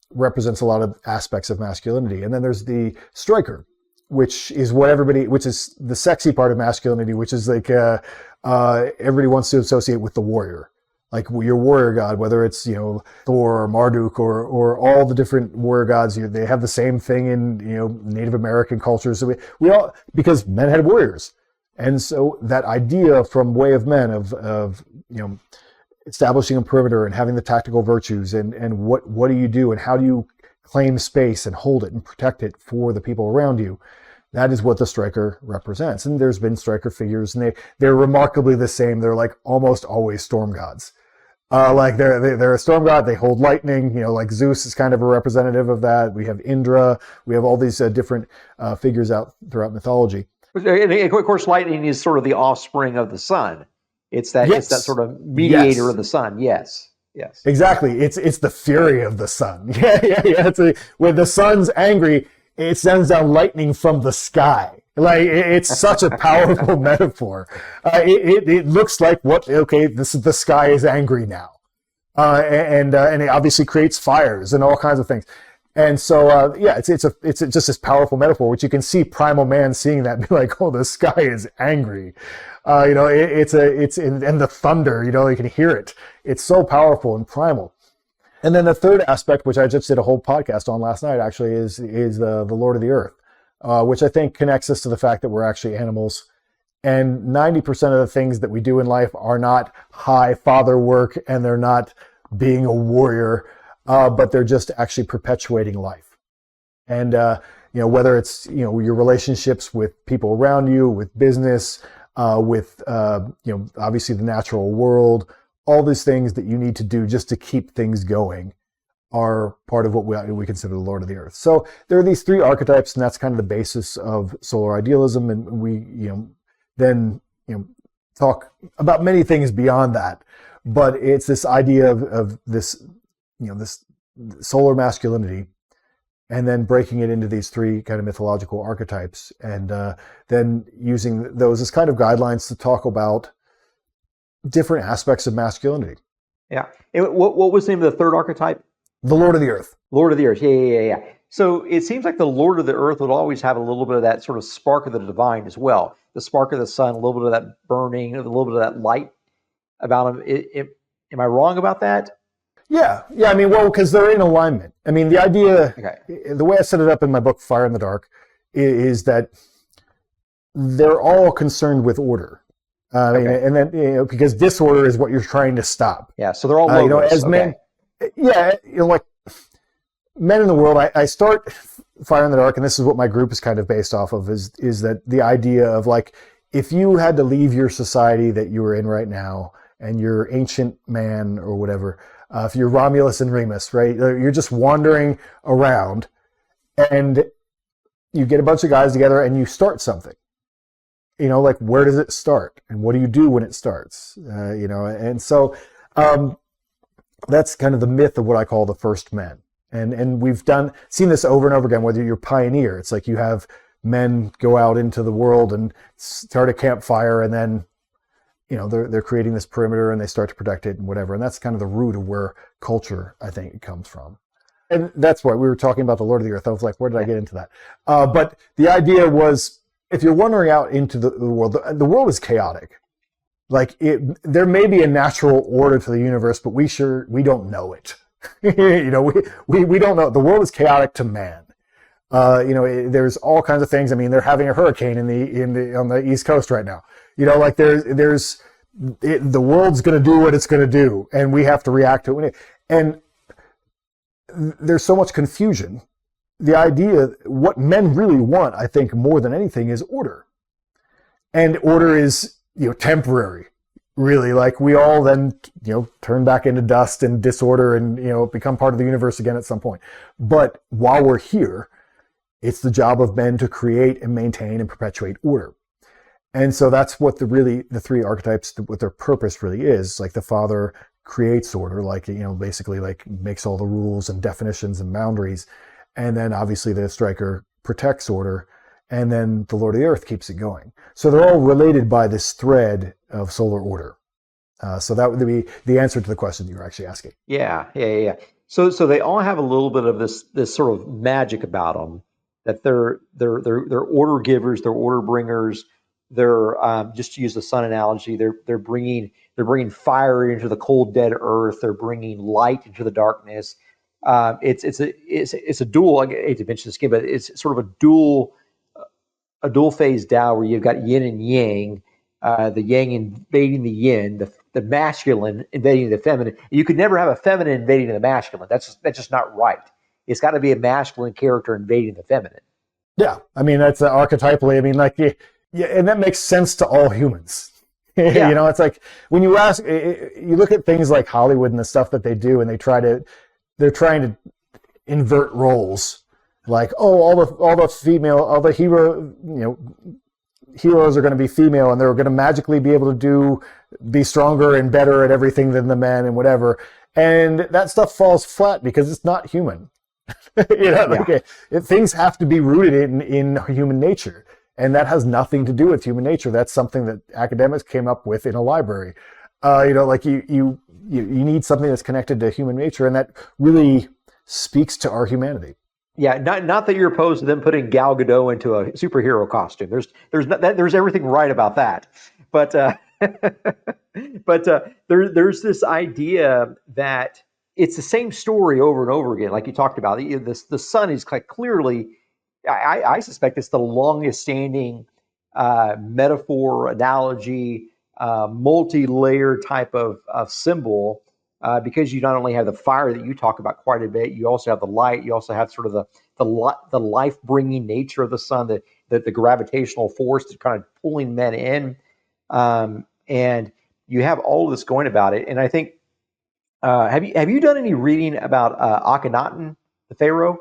represents a lot of aspects of masculinity. And then there's the Striker, which is which is the sexy part of masculinity, which is like everybody wants to associate with the warrior. like your warrior god, whether it's, Thor or Marduk or all the different warrior gods, they have the same thing in, Native American cultures. So we all, because men had warriors. And so that idea from Way of Men of establishing a perimeter and having the tactical virtues and what do you do and how do you claim space and hold it and protect it for the people around you. That is what the striker represents. And there's been striker figures, and they're remarkably the same. They're like almost always storm gods. Like they're a storm god. They hold lightning. Like Zeus is kind of a representative of that. We have Indra. We have all these different figures out throughout mythology. And of course, lightning is sort of the offspring of the sun. It's that Yes. it's that sort of mediator Yes. of the sun. Yes. Exactly. It's the fury of the sun. Yeah. When the sun's angry, it sends down lightning from the sky. Like it's such a powerful metaphor. It looks like the sky is angry now, and it obviously creates fires and all kinds of things. And so it's just this powerful metaphor, which you can see primal man seeing that and be like, oh, the sky is angry. And the thunder, you can hear it. It's so powerful and primal. And then the third aspect, which I just did a whole podcast on last night, actually, is the Lord of the Earth, which I think connects us to the fact that we're actually animals. And 90% of the things that we do in life are not high father work, and they're not being a warrior, but they're just actually perpetuating life. And, whether it's, your relationships with people around you, with business, with, obviously the natural world, all these things that you need to do just to keep things going are part of what we consider the Lord of the Earth. So there are these three archetypes, and that's kind of the basis of solar idealism. And we, then, talk about many things beyond that. But it's this idea of this, this solar masculinity, and then breaking it into these three kind of mythological archetypes, and then using those as kind of guidelines to talk about different aspects of masculinity. Yeah. And what was the name of the third archetype? The Lord of the Earth. Lord of the Earth. Yeah. So it seems like the Lord of the Earth would always have a little bit of that sort of spark of the divine as well. The spark of the sun, a little bit of that burning, a little bit of that light about him. Am I wrong about that? Yeah. I mean, well, because they're in alignment. I mean, the idea, the way I set it up in my book, Fire in the Dark, is that they're all concerned with order. And then, because disorder is what you're trying to stop. Yeah. So they're all logos. As men, like men in the world, I start Fire in the Dark, and this is what my group is kind of based off of, is that the idea of like, if you had to leave your society that you were in right now, and you're ancient man or whatever, if you're Romulus and Remus, right, you're just wandering around, and you get a bunch of guys together and you start something. Like, where does it start, and what do you do when it starts? And so that's kind of the myth of what I call the first men. And we've seen this over and over again, whether you're pioneer, it's like you have men go out into the world and start a campfire, and then, they're creating this perimeter and they start to protect it and whatever. And that's kind of the root of where culture, I think, comes from. And that's why we were talking about the Lord of the Earth. I was like, where did I get into that? But the idea was, if you're wandering out into the world, the world is chaotic. Like there may be a natural order to the universe, but we don't know it. we don't know. The world is chaotic to man. There's all kinds of things. I mean, they're having a hurricane on the East Coast right now. Like the world's going to do what it's going to do, and we have to react to it. And there's so much confusion. The idea, what men really want, I think, more than anything, is order. And order is, temporary, really. Like, we all then, turn back into dust and disorder and, become part of the universe again at some point. But while we're here, it's the job of men to create and maintain and perpetuate order. And so that's what the three archetypes, what their purpose really is. Like, the father creates order, like, basically like makes all the rules and definitions and boundaries. And then obviously the striker protects order, and then the Lord of the Earth keeps it going. So they're all related by this thread of solar order. So that would be the answer to the question you were actually asking. Yeah. So they all have a little bit of this sort of magic about them, that they're order givers, they're order bringers. They're just to use the sun analogy, they're bringing They're bringing fire into the cold, dead earth. They're bringing light into the darkness. It's a dual. I hate to mention this again, but it's sort of a dual phase Tao where you've got yin and yang, the yang invading the yin, the masculine invading the feminine. You could never have a feminine invading the masculine. That's just not right. It's got to be a masculine character invading the feminine. Yeah, I mean that's archetypally. I mean, like, yeah, and that makes sense to all humans. Yeah. You know, it's like when you look at things like Hollywood and the stuff that they do, and they're trying to invert roles. Like, oh, all the heroes are going to be female, and they're going to magically be able to be stronger and better at everything than the men and whatever. And that stuff falls flat because it's not human. Things have to be rooted in human nature, and that has nothing to do with human nature. That's something that academics came up with in a library. You need something that's connected to human nature, and that really speaks to our humanity. Yeah, not that you're opposed to them putting Gal Gadot into a superhero costume. There's everything right about that, but there's this idea that it's the same story over and over again, like you talked about. The sun is quite clearly, I suspect it's the longest standing metaphor, analogy, multi-layer type of symbol. Because you not only have the fire that you talk about quite a bit, you also have the light. You also have sort of the life-bringing nature of the sun, the gravitational force that's kind of pulling men in, and you have all of this going about it. And I think, have you done any reading about Akhenaten, the pharaoh?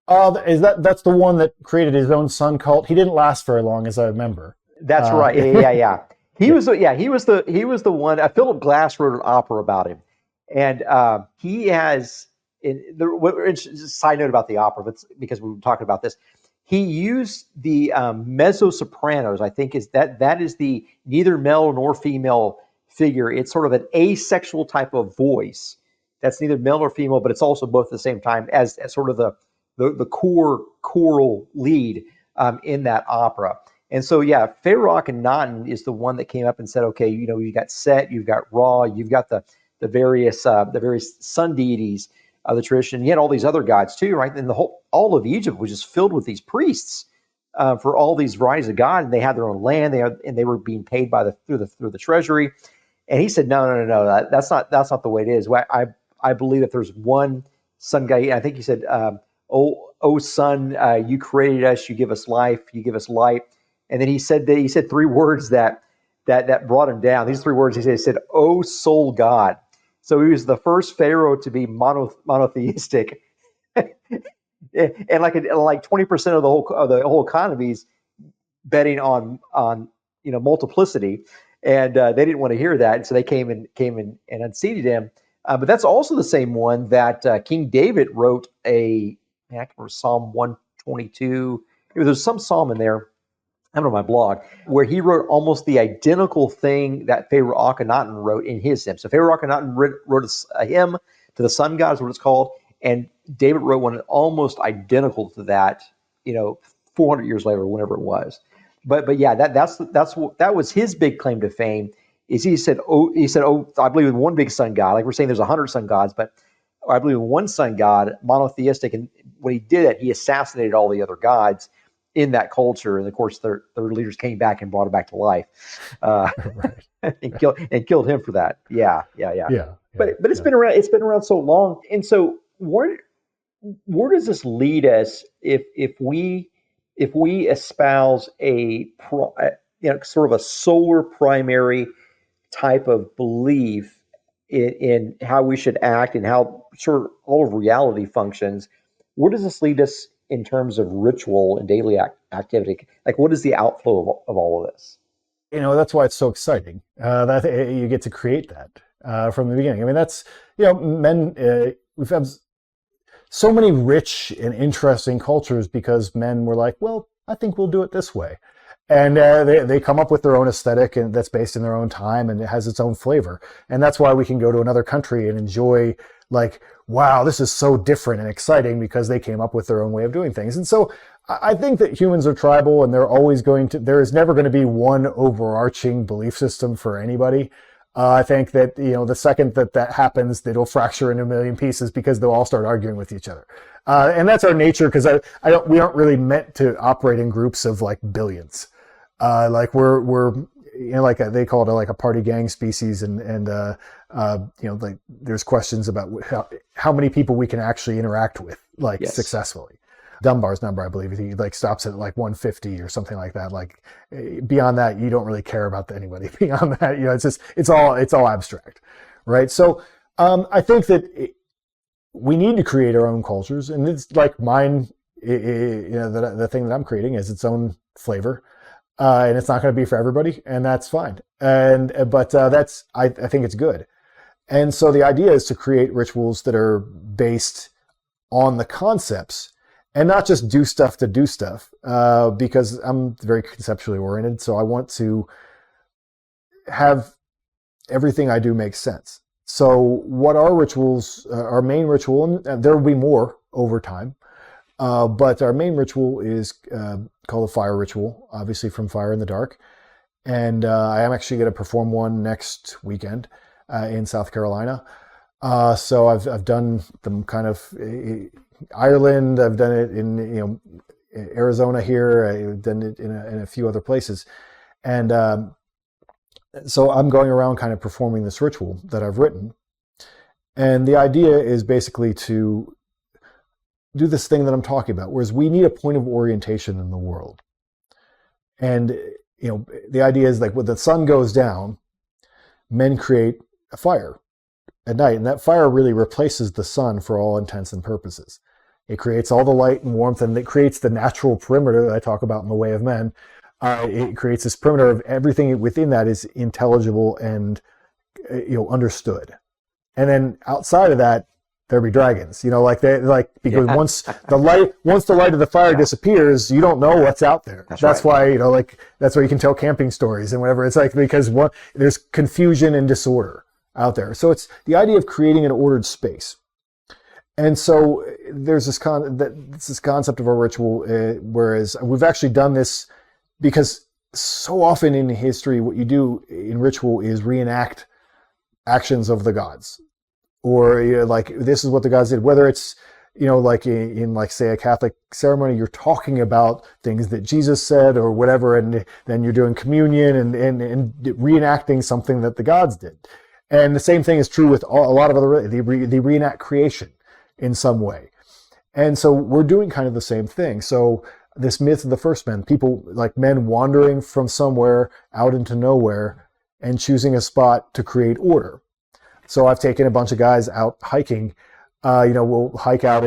That's the one that created his own sun cult? He didn't last very long, as I remember. That's right. Yeah. He was the one. Philip Glass wrote an opera about him. And he has, side note about the opera, but because we were talking about this, he used the mezzo sopranos. I think that is the neither male nor female figure. It's sort of an asexual type of voice that's neither male nor female, but it's also both at the same time as sort of the core choral lead in that opera. And so, yeah, Pharaoh Akhenaten is the one that came up and said, okay, you've got Set, you've got Ra, you've got the various sun deities of the tradition. You had all these other gods too, right? And all of Egypt was just filled with these priests for all these varieties of God, and they had their own land. They were being paid through the treasury. And he said, no, that's not the way it is. I believe that there's one sun god. I think he said, "Oh sun, you created us. You give us life. You give us light." And then he said three words that brought him down. These three words he said, "Oh soul God." So he was the first pharaoh to be monotheistic, and like 20% of the whole economy's betting on multiplicity, and they didn't want to hear that, so they came and unseated him. But that's also the same one that King David wrote I can't remember, Psalm 122. There's some psalm in there, I don't know, my blog, where he wrote almost the identical thing that Pharaoh Akhenaten wrote in his hymn. So Pharaoh Akhenaten wrote a hymn to the sun god, is what it's called, and David wrote one almost identical to that, 400 years later, whenever it was. But yeah, that was his big claim to fame. Is he said, I believe in one big sun god. Like we're saying, there's 100 sun gods, but I believe in one sun god, monotheistic. And when he did it, he assassinated all the other gods in that culture, and of course, their leaders came back and brought him back to life, and killed him for that. Yeah. But it's been around. It's been around so long, and so where does this lead us if we espouse a sort of a solar primary type of belief in how we should act and how sort of all of reality functions? Where does this lead us in terms of ritual and daily activity? Like, what is the outflow of all of this? That's why it's so exciting that you get to create that from the beginning. I mean, that's, men, we've had so many rich and interesting cultures because men were like, well, I think we'll do it this way. And they come up with their own aesthetic, and that's based in their own time, and it has its own flavor. And that's why we can go to another country and enjoy, like, wow, this is so different and exciting because they came up with their own way of doing things. And so I think that humans are tribal, and there is never going to be one overarching belief system for anybody. I think that the second that happens, it'll fracture into a million pieces because they'll all start arguing with each other, and that's our nature. Because we aren't really meant to operate in groups of like billions. Like we're like they call it like a party gang species, and like there's questions about how many people we can actually interact with successfully. Dunbar's number, I believe, he like stops at like 150 or something like that. Like beyond that, you don't really care about anybody. Beyond that, it's all abstract, right? So I think that we need to create our own cultures, and it's like mine. The thing that I'm creating is its own flavor, and it's not going to be for everybody, and that's fine. But I think it's good. And so the idea is to create rituals that are based on the concepts. And not just do stuff to do stuff, because I'm very conceptually oriented. So I want to have everything I do make sense. So what our rituals, our main ritual, and there will be more over time, but our main ritual is called the fire ritual, obviously from Fire in the Dark. And I am actually going to perform one next weekend in South Carolina. So I've done them kind of Ireland. I've done it in Arizona here. I've done it in a few other places, and so I'm going around kind of performing this ritual that I've written. And the idea is basically to do this thing that I'm talking about, whereas we need a point of orientation in the world. And the idea is like when the sun goes down, men create a fire at night, and that fire really replaces the sun for all intents and purposes. It creates all the light and warmth, and it creates the natural perimeter that I talk about in The Way of Men. It creates this perimeter of everything within that is intelligible and understood. And then outside of that, there be dragons. Because once the light of the fire disappears, you don't know what's out there. That's why that's why you can tell camping stories and whatever. It's like because there's confusion and disorder out there. So it's the idea of creating an ordered space. And so there's this concept of a ritual, whereas we've actually done this because so often in history, what you do in ritual is reenact actions of the gods, or this is what the gods did. Whether it's like in say a Catholic ceremony, you're talking about things that Jesus said or whatever, and then you're doing communion and reenacting something that the gods did. And the same thing is true with a lot of other, they reenact creation in some way. And so we're doing kind of the same thing. So this myth of the first men, people like men wandering from somewhere out into nowhere and choosing a spot to create order. So I've taken a bunch of guys out hiking, we'll hike out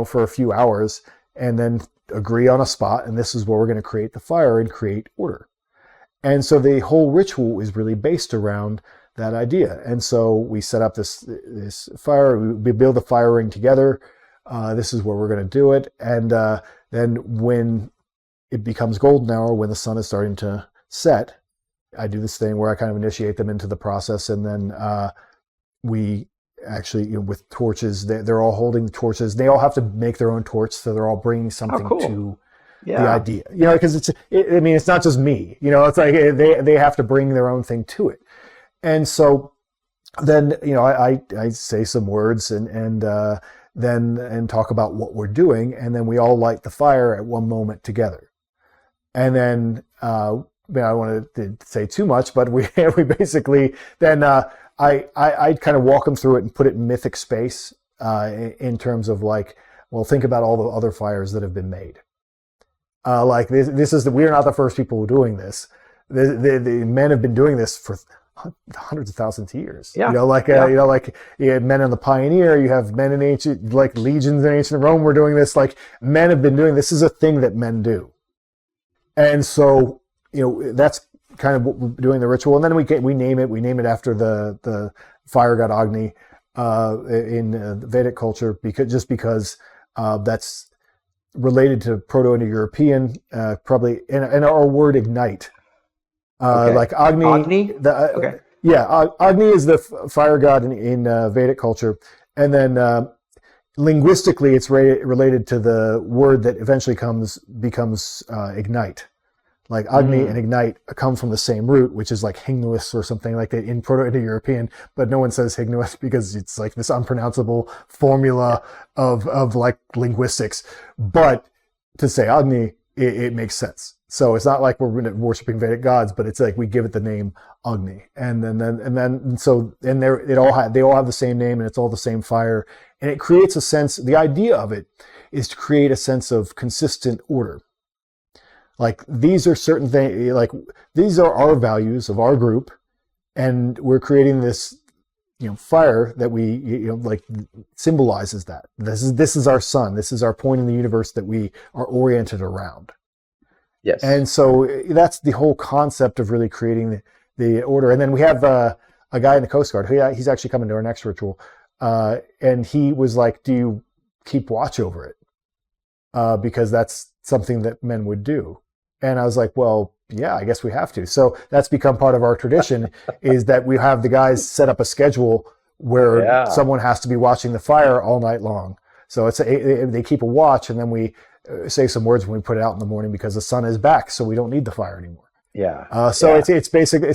for a few hours and then agree on a spot. And this is where we're going to create the fire and create order. And so the whole ritual is really based around that idea. And so we set up this fire, we build the fire ring together. This is where we're going to do it. And then when it becomes golden hour, when the sun is starting to set, I do this thing where I kind of initiate them into the process. And then we actually, with torches, they're all holding the torches. They all have to make their own torch. So they're all bringing something to the idea, because it's not just me, it's like they have to bring their own thing to it. And so then, I say some words and talk about what we're doing. And then we all light the fire at one moment together. And then, I don't want to say too much, but we basically then, I kind of walk them through it and put it in mythic space, in terms of think about all the other fires that have been made. We're not the first people doing this. The men have been doing this for hundreds of thousands of years. You had men in the Pioneer, you have men in ancient, legions in ancient Rome were doing this. Men have been doing this. Is a thing that men do. And so, that's kind of what we're doing the ritual. And then we name it after the fire god Agni, in the Vedic culture, because that's related to Proto-Indo-European, probably, and our word ignite. Like Agni. Agni is the fire god in Vedic culture, and then linguistically, it's related to the word that eventually becomes ignite. Like Agni and ignite come from the same root, which is like Hingnuus or something like that in Proto-Indo-European, but no one says Hingnuus because it's like this unpronounceable formula of like linguistics. But to say Agni, it makes sense. So it's not like we're worshiping Vedic gods, but it's like we give it the name Agni, and they all have the same name, and it's all the same fire, and it creates a sense. The idea of it is to create a sense of consistent order. Like these are certain things, like these are our values of our group, and we're creating this, fire that we, like symbolizes that. This is our sun. This is our point in the universe that we are oriented around. Yes. And so that's the whole concept of really creating the order. And then we have a guy in the Coast Guard who he's actually coming to our next ritual, and he was like, "Do you keep watch over it?" Because that's something that men would do. And I was like, well, yeah, I guess we have to. So that's become part of our tradition is that we have the guys set up a schedule where someone has to be watching the fire all night long. So they keep a watch, and then we say some words when we put it out in the morning because the sun is back, so we don't need the fire anymore. Yeah. It's basically,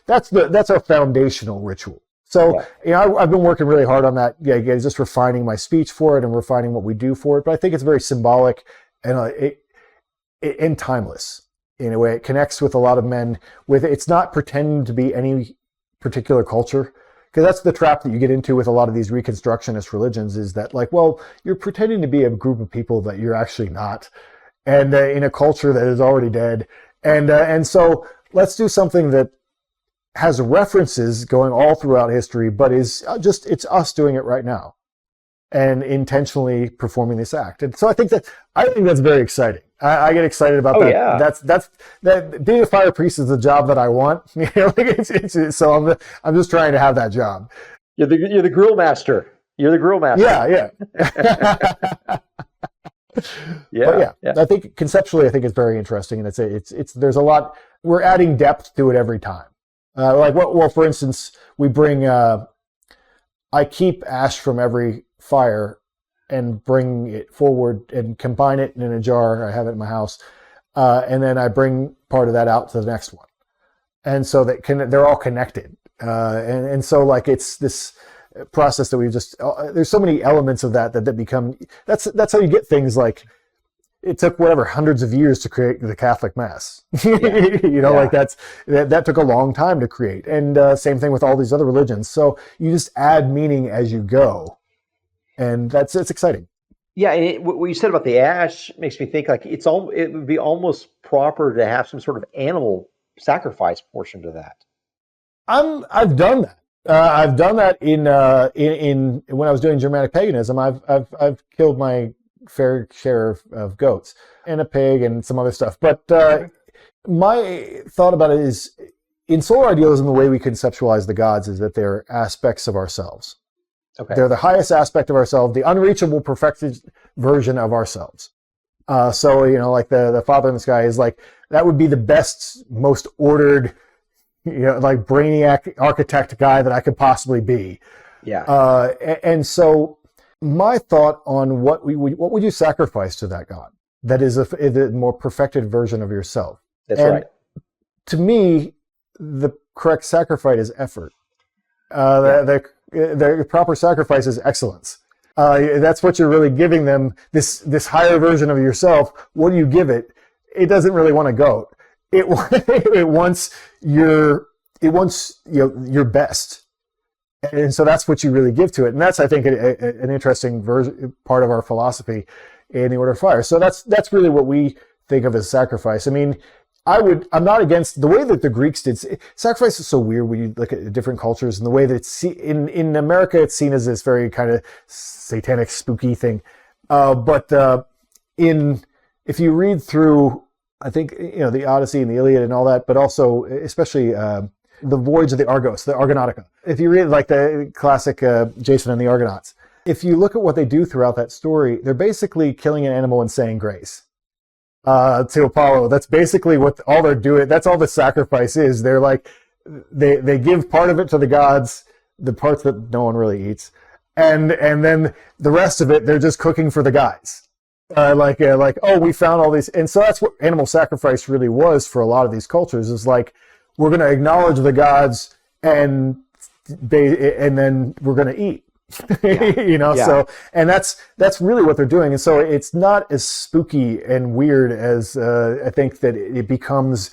that's our foundational ritual. So, I've been working really hard on that. Yeah, again, just refining my speech for it and refining what we do for it. But I think it's very symbolic and timeless in a way. It connects with a lot of men. It's not pretending to be any particular culture, because that's the trap that you get into with a lot of these Reconstructionist religions. Is that like, well, you're pretending to be a group of people that you're actually not, and in a culture that is already dead. And so let's do something that has references going all throughout history, but is it's us doing it right now and intentionally performing this act. And so I think that's very exciting. I get excited about that. Yeah. That being a fire priest is the job that I want. So I'm just trying to have that job. You're the grill master. You're the grill master. Yeah. Yeah. I think conceptually, it's very interesting, and it's there's a lot. We're adding depth to it every time. For instance, we bring. I keep ash from every fire and bring it forward and combine it in a jar. I have it in my house, and then I bring part of that out to the next one, and so they're all connected. And so like it's this process that we just there's so many elements of that become that's how you get things like it took hundreds of years to create the Catholic Mass. Like that took a long time to create, and same thing with all these other religions. So you just add meaning as you go, and it's exciting. Yeah, and what you said about the ash makes me think like it would be almost proper to have some sort of animal sacrifice portion to that. I've done that. I've done that in when I was doing Germanic paganism. I've killed my fair share of goats and a pig and some other stuff. But my thought about it is, in solar idealism, the way we conceptualize the gods is that they're aspects of ourselves. Okay. They're the highest aspect of ourselves, the unreachable, perfected version of ourselves. So like the Father in the sky is like that would be the best, most ordered, like brainiac architect guy that I could possibly be. Yeah. And so my thought on what would you sacrifice to that God that is a more perfected version of yourself? That's right. To me, the correct sacrifice is effort. The proper sacrifice is excellence. That's what you're really giving them. This higher version of yourself. What do you give it? It doesn't really want a goat. It wants your best. And so that's what you really give to it. And that's, I think, an interesting part of our philosophy in the Order of Fire. So that's really what we think of as sacrifice. I mean, I'm not against the way that the Greeks did. Sacrifice is so weird when you look at different cultures, and the way that it's in America, it's seen as this very kind of satanic, spooky thing. But if you read through, I think, the Odyssey and the Iliad and all that, but also especially the Voyage of the Argos, the Argonautica. If you read like the classic Jason and the Argonauts, if you look at what they do throughout that story, they're basically killing an animal and saying grace to Apollo. That's basically what all they're doing. That's all the sacrifice is. They're like, they give part of it to the gods, the parts that no one really eats, and then the rest of it they're just cooking for the guys. Like, oh, we found all these. And so that's what animal sacrifice really was for a lot of these cultures, is like, we're going to acknowledge the gods and then we're going to eat. So, and that's really what they're doing. And so it's not as spooky and weird as I think that it becomes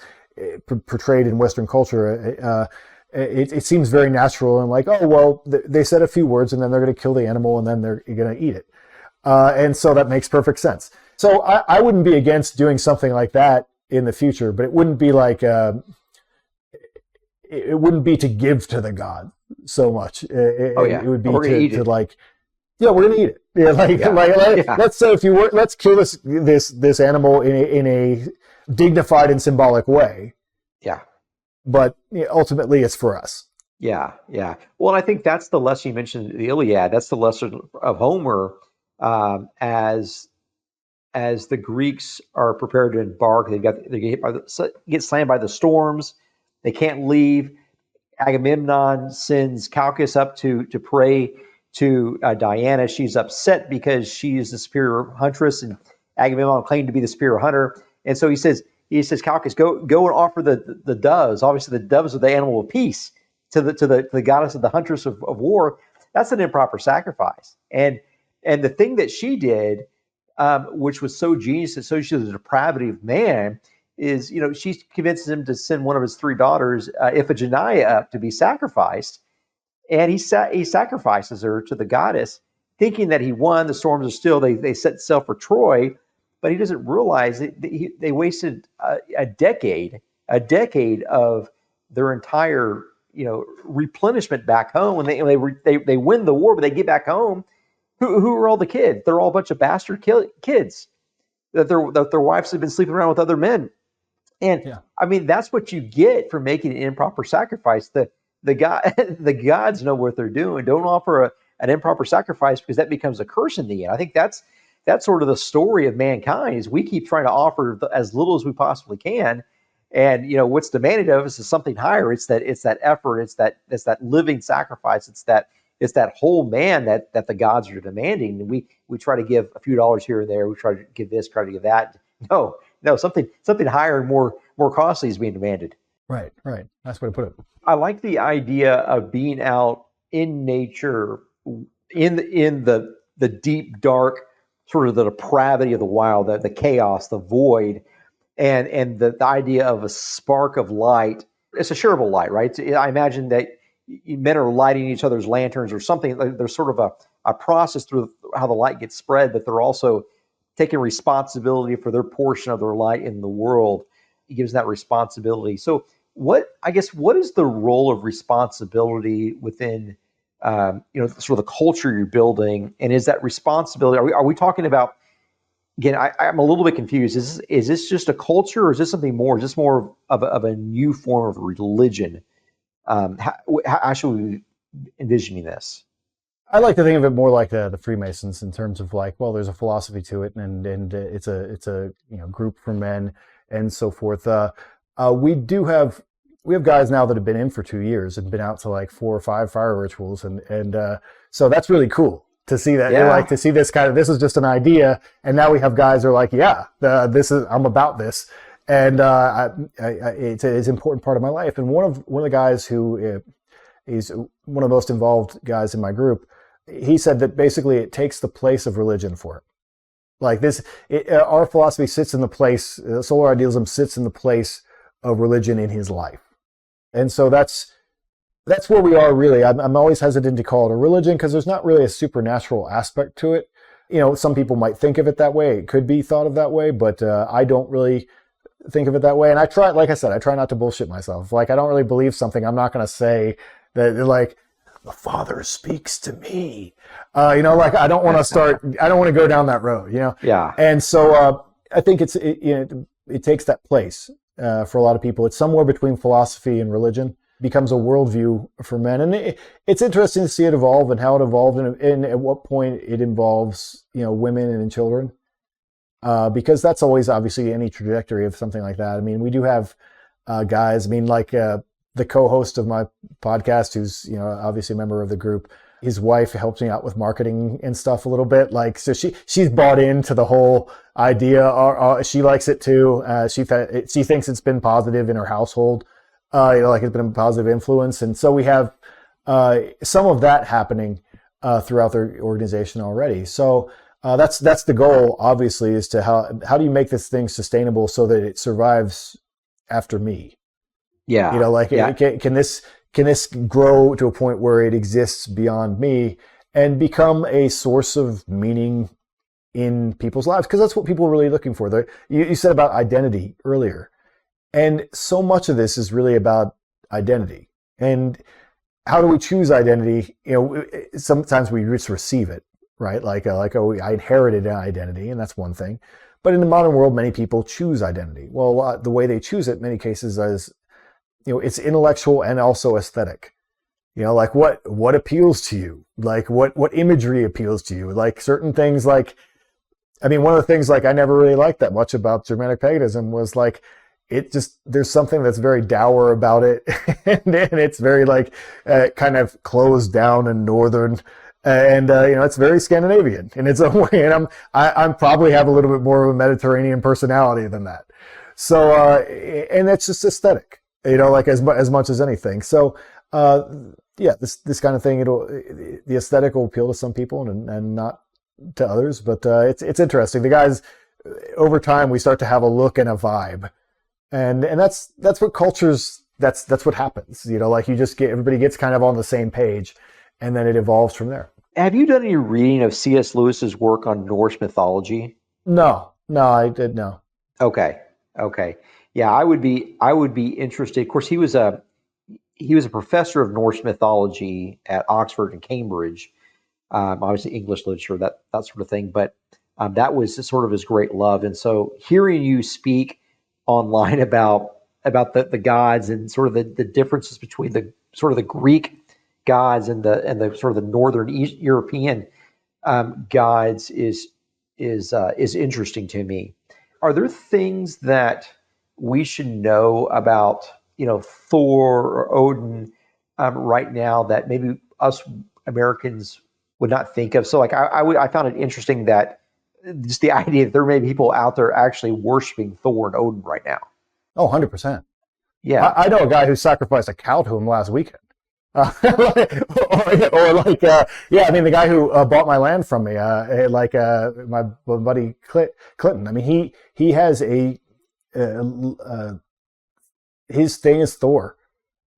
portrayed in Western culture. It seems very natural and like, oh, well, they said a few words and then they're going to kill the animal and then they're going to eat it. And so that makes perfect sense. So I wouldn't be against doing something like that in the future, but it wouldn't be like, it wouldn't be to give to the god so much. It would be to like, yeah, we're going to eat it. Yeah, let's say let's kill this animal in a dignified and symbolic way. Yeah. But ultimately it's for us. Yeah. Well, and I think that's the lesson you mentioned, the Iliad. That's the lesson of Homer, as the Greeks are prepared to embark. They get slammed by the storms. They can't leave. Agamemnon sends Calchas up to pray to Diana. She's upset because she is the superior huntress, and Agamemnon claimed to be the superior hunter. And so he says, Calchas, go and offer the doves. Obviously, the doves are the animal of peace to the goddess of the huntress of war. That's an improper sacrifice. And the thing that she did, which was so genius, associated with the depravity of man, is, she convinces him to send one of his three daughters, Iphigenia, up to be sacrificed. And he sacrifices her to the goddess, thinking that he won. The storms are still, they set sail for Troy, but he doesn't realize that they wasted a decade of their entire, replenishment back home. When they win the war, but they get back home, who are all the kids? They're all a bunch of bastard kids that their wives have been sleeping around with other men. And I mean, that's what you get for making an improper sacrifice. The gods know what they're doing. Don't offer an improper sacrifice, because that becomes a curse in the end. I think that's sort of the story of mankind, is we keep trying to offer as little as we possibly can. And what's demanded of us is something higher. It's that effort. It's that living sacrifice. It's that whole man that the gods are demanding. And we try to give a few dollars here and there. We try to give this, try to give that. No, something higher and more costly is being demanded. Right. That's the way to put it. I like the idea of being out in nature, in the deep, dark, sort of the depravity of the wild, the chaos, the void, and the idea of a spark of light. It's a shareable light, right? I imagine that men are lighting each other's lanterns or something. There's sort of a process through how the light gets spread, but they're also taking responsibility for their portion of their light in the world. It gives that responsibility. So what is the role of responsibility within, sort of the culture you're building? And is that responsibility, are we talking about, again, I'm a little bit confused. Is this just a culture, or is this something more? Is this more of a new form of religion? How should we be envisioning this? I like to think of it more like the Freemasons, in terms of like, well, there's a philosophy to it, and it's a group for men and so forth. We have guys now that have been in for 2 years and been out to like 4 or 5 fire rituals, and so that's really cool to see that. Yeah. Like to see this is just an idea, and now we have guys who are like, I'm about this, and it's an important part of my life. And one of the guys who is one of the most involved guys in my group, he said that basically it takes the place of religion for it. Like our philosophy sits in the place, solar idealism sits in the place of religion in his life. And so that's where we are, really. I'm always hesitant to call it a religion, because there's not really a supernatural aspect to it. Some people might think of it that way. It could be thought of that way, but I don't really think of it that way. And I try not to bullshit myself. Like, I don't really believe something, I'm not going to say that, like, the Father speaks to me. Like, I don't want to go down that road, Yeah. And so I think it takes that place for a lot of people. It's somewhere between philosophy and religion, becomes a worldview for men. And it's interesting to see it evolve, and how it evolved, and at what point it involves, women and children. Because that's always obviously any trajectory of something like that. I mean, we do have guys, like the co-host of my podcast, who's, obviously a member of the group. his wife helps me out with marketing and stuff a little bit. Like, so she's bought into the whole idea. She likes it too. She thinks it's been positive in her household. Like it's been a positive influence. And so we have some of that happening throughout the organization already. So that's the goal, obviously, is to how do you make this thing sustainable so that it survives after me? Yeah. Like can this grow to a point where it exists beyond me and become a source of meaning in people's lives? Because that's what people are really looking for. You said about identity earlier. And so much of this is really about identity. And how do we choose identity? Sometimes we just receive it, right? I inherited an identity, and that's one thing. But in the modern world, many people choose identity. Well, the way they choose it in many cases is, it's intellectual and also aesthetic. Like what appeals to you? Like what imagery appeals to you? Like certain things, one of the things I never really liked that much about Germanic paganism was there's something that's very dour about it. and it's very kind of closed down and northern. And it's very Scandinavian in its own way. And I'm probably have a little bit more of a Mediterranean personality than that. So, and that's just aesthetic, as much as anything. So, this kind of thing, the aesthetic will appeal to some people and not to others, but, it's interesting. The guys, over time, we start to have a look and a vibe. And that's what cultures, that's what happens, you just everybody gets kind of on the same page, and then it evolves from there. Have you done any reading of C.S. Lewis's work on Norse mythology? No, I did no. Okay. Yeah, I would be interested. Of course, he was a professor of Norse mythology at Oxford and Cambridge. Obviously English literature, that sort of thing. But that was sort of his great love. And so hearing you speak online about the gods and sort of the differences between the sort of the Greek gods and the sort of the Northern East European gods is interesting to me. Are there things that we should know about Thor or Odin right now that maybe us Americans would not think of? So I found it interesting that just the idea that there may be people out there actually worshiping Thor and Odin right now. Oh, 100%. Yeah. I know a guy who sacrificed a cow to him last weekend. The guy who bought my land from me, my buddy Clinton. He has his thing is Thor,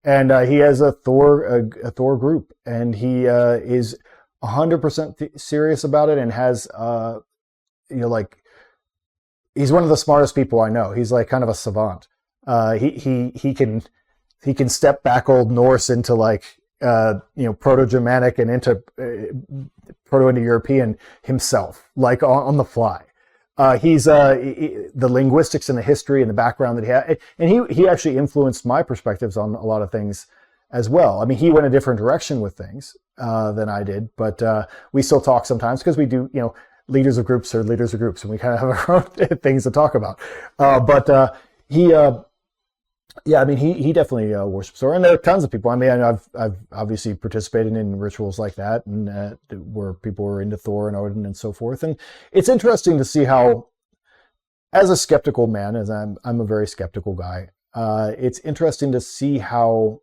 and he has a Thor group, and he is 100% serious about it, and has he's one of the smartest people I know. He's kind of a savant. He can step back Old Norse into Proto-Germanic and into Proto-Indo-European himself, on the fly. He's the linguistics and the history and the background that he had, and he actually influenced my perspectives on a lot of things as well. He went a different direction with things than I did, but we still talk sometimes because we do, leaders of groups are leaders of groups, and we kind of have our own things to talk about. He definitely worships Thor, and there are tons of people. I've obviously participated in rituals like that, and where people were into Thor and Odin and so forth. And it's interesting to see how, as a skeptical man, as I'm a very skeptical guy, it's interesting to see how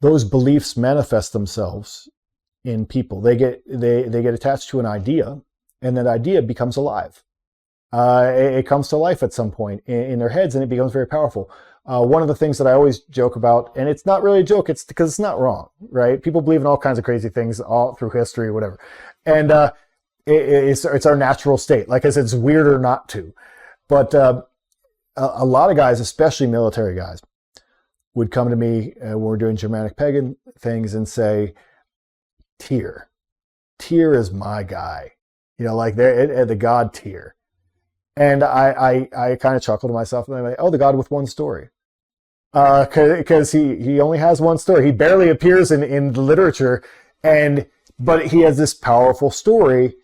those beliefs manifest themselves in people. They get attached to an idea, and that idea becomes alive. It comes to life at some point in their heads, and it becomes very powerful. One of the things that I always joke about, and it's not really a joke, it's because it's not wrong, right? People believe in all kinds of crazy things all through history or whatever. And it's our natural state. Like I said, it's weirder not to. But a lot of guys, especially military guys, would come to me when we're doing Germanic pagan things and say, Tyr is my guy. They're the god Tyr. And I kind of chuckle to myself, and I'm like, oh, the god with one story. Because he only has one story. He barely appears in the literature, but he has this powerful story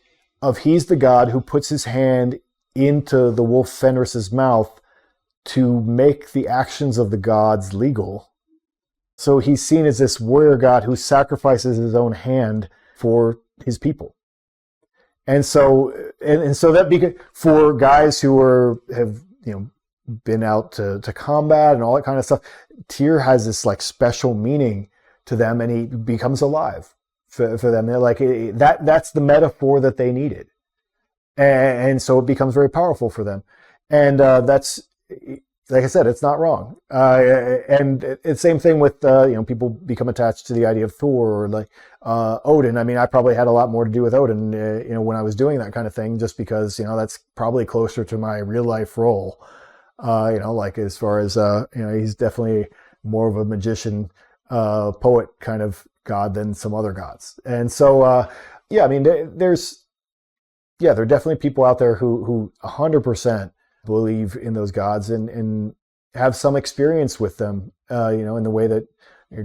of he's the god who puts his hand into the wolf Fenris's mouth to make the actions of the gods legal, So he's seen as this warrior god who sacrifices his own hand for his people. And so, so that for guys who have been out to combat and all that kind of stuff, Tyr has this like special meaning to them, and he becomes alive for them. They're like that's the metaphor that they needed, and so it becomes very powerful for them. And that's, like I said, it's not wrong. And it's same thing with people become attached to the idea of Thor or like Odin. I mean, I probably had a lot more to do with Odin, when I was doing that kind of thing, just because that's probably closer to my real life role. Like as far as he's definitely more of a magician, poet kind of god than some other gods. And so I mean, there are definitely people out there who 100% believe in those gods and have some experience with them, in the way that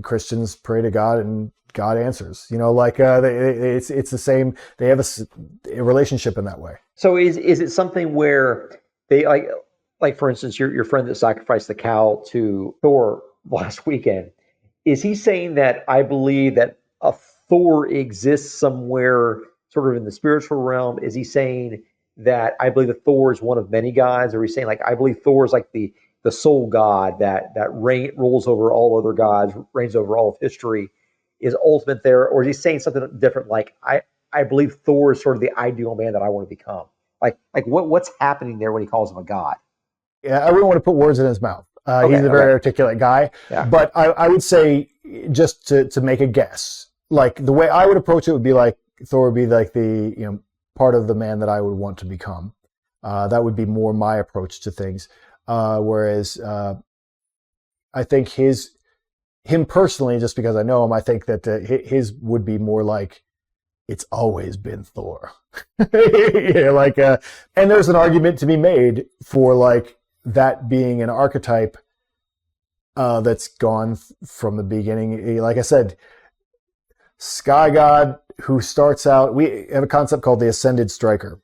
Christians pray to God and God answers. It's the same. They have a relationship in that way. So is it something where they like for instance, your friend that sacrificed the cow to Thor last weekend, is he saying that I believe that a Thor exists somewhere sort of in the spiritual realm? Is he saying that I believe that Thor is one of many gods? Or is he saying like I believe Thor is like the sole god that rules over all other gods, reigns over all of history, is ultimate there? Or is he saying something different, like I believe Thor is sort of the ideal man that I want to become? Like what's happening there when he calls him a god? Yeah, I wouldn't want to put words in his mouth. He's a very articulate guy. Yeah. But I would say, just to make a guess, like the way I would approach it would be like Thor would be like the part of the man that I would want to become. That would be more my approach to things. Whereas I think him personally, just because I know him, I think that his would be more like, it's always been Thor. And there's an argument to be made for like that being an archetype that's gone from the beginning. Like I said, sky god who starts out, we have a concept called the ascended striker.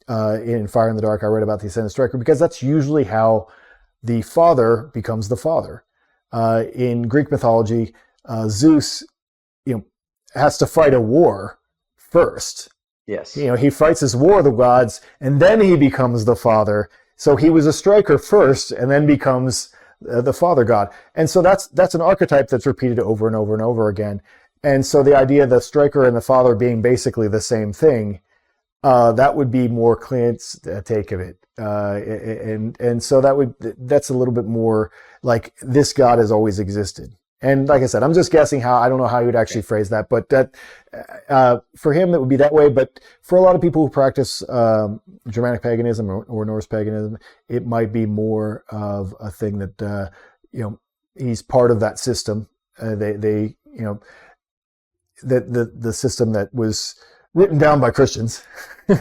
In Fire in the Dark, I read about the ascended striker because that's usually how the father becomes the father. In Greek mythology, Zeus, has to fight a war first. Yes. He fights his war of the gods, and then he becomes the father. So he was a striker first, and then becomes the father god. And so that's an archetype that's repeated over and over and over again. And so the idea of the striker and the father being basically the same thing, that would be more Clint's take of it. And so that's a little bit more like this God has always existed. And like I said, I'm just guessing I don't know how you would actually phrase that, but that, for him, it would be that way. But for a lot of people who practice, Germanic paganism or Norse paganism, it might be more of a thing that, he's part of that system. The system that was written down by Christians. All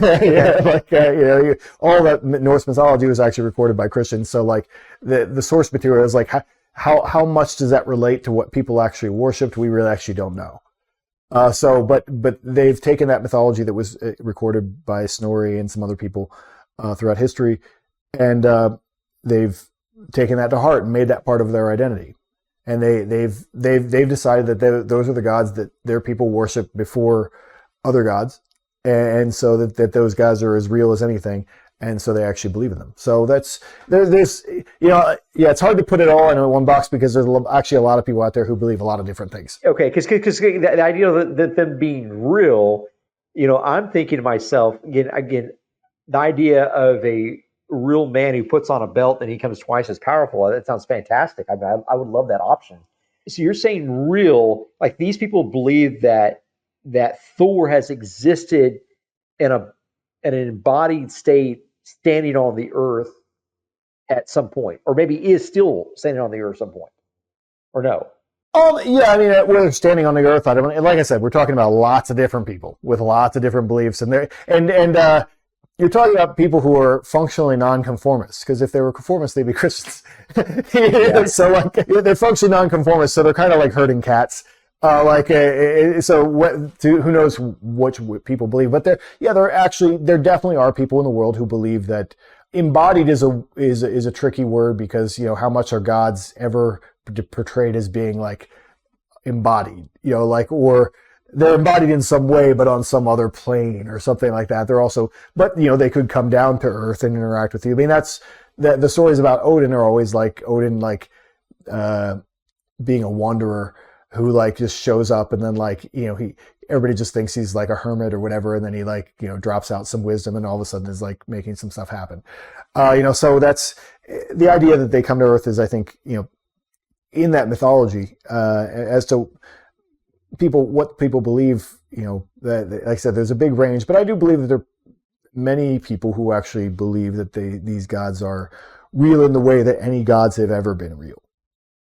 that Norse mythology was actually recorded by Christians. So like the source material is like, how much does that relate to what people actually worshipped? We really actually don't know. But they've taken that mythology that was recorded by Snorri and some other people throughout history, and they've taken that to heart and made that part of their identity. And they've decided that those are the gods that their people worship before other gods, and so that those gods are as real as anything. And so they actually believe in them. So there's it's hard to put it all in one box because there's actually a lot of people out there who believe a lot of different things. Okay, because the idea that them being real, I'm thinking to myself again, the idea of a real man who puts on a belt and he becomes twice as powerful. That sounds fantastic. I would love that option. So you're saying real, like these people believe that Thor has existed in an embodied state, standing on the earth at some point, or maybe is still standing on the earth at some point, or no? Yeah, I mean, we're standing on the earth. Like I said, we're talking about lots of different people with lots of different beliefs, and you're talking about people who are functionally nonconformists, because if they were conformists, they'd be Christians. Yeah. So like they're functionally nonconformists, so they're kind of like herding cats. Who knows which people believe, but there definitely are people in the world who believe that embodied is a tricky word, because how much are gods ever portrayed as being like embodied, like, or they're embodied in some way, but on some other plane or something like that. They're also, but they could come down to Earth and interact with you. I mean, that's the stories about Odin are always like Odin, like being a wanderer who like just shows up, and then like everybody just thinks he's like a hermit or whatever, and then he like drops out some wisdom, and all of a sudden is like making some stuff happen. So that's the idea that they come to Earth is, I think, in that mythology, as to what people believe, that, like I said, there's a big range, but I do believe that there are many people who actually believe that these gods are real in the way that any gods have ever been real.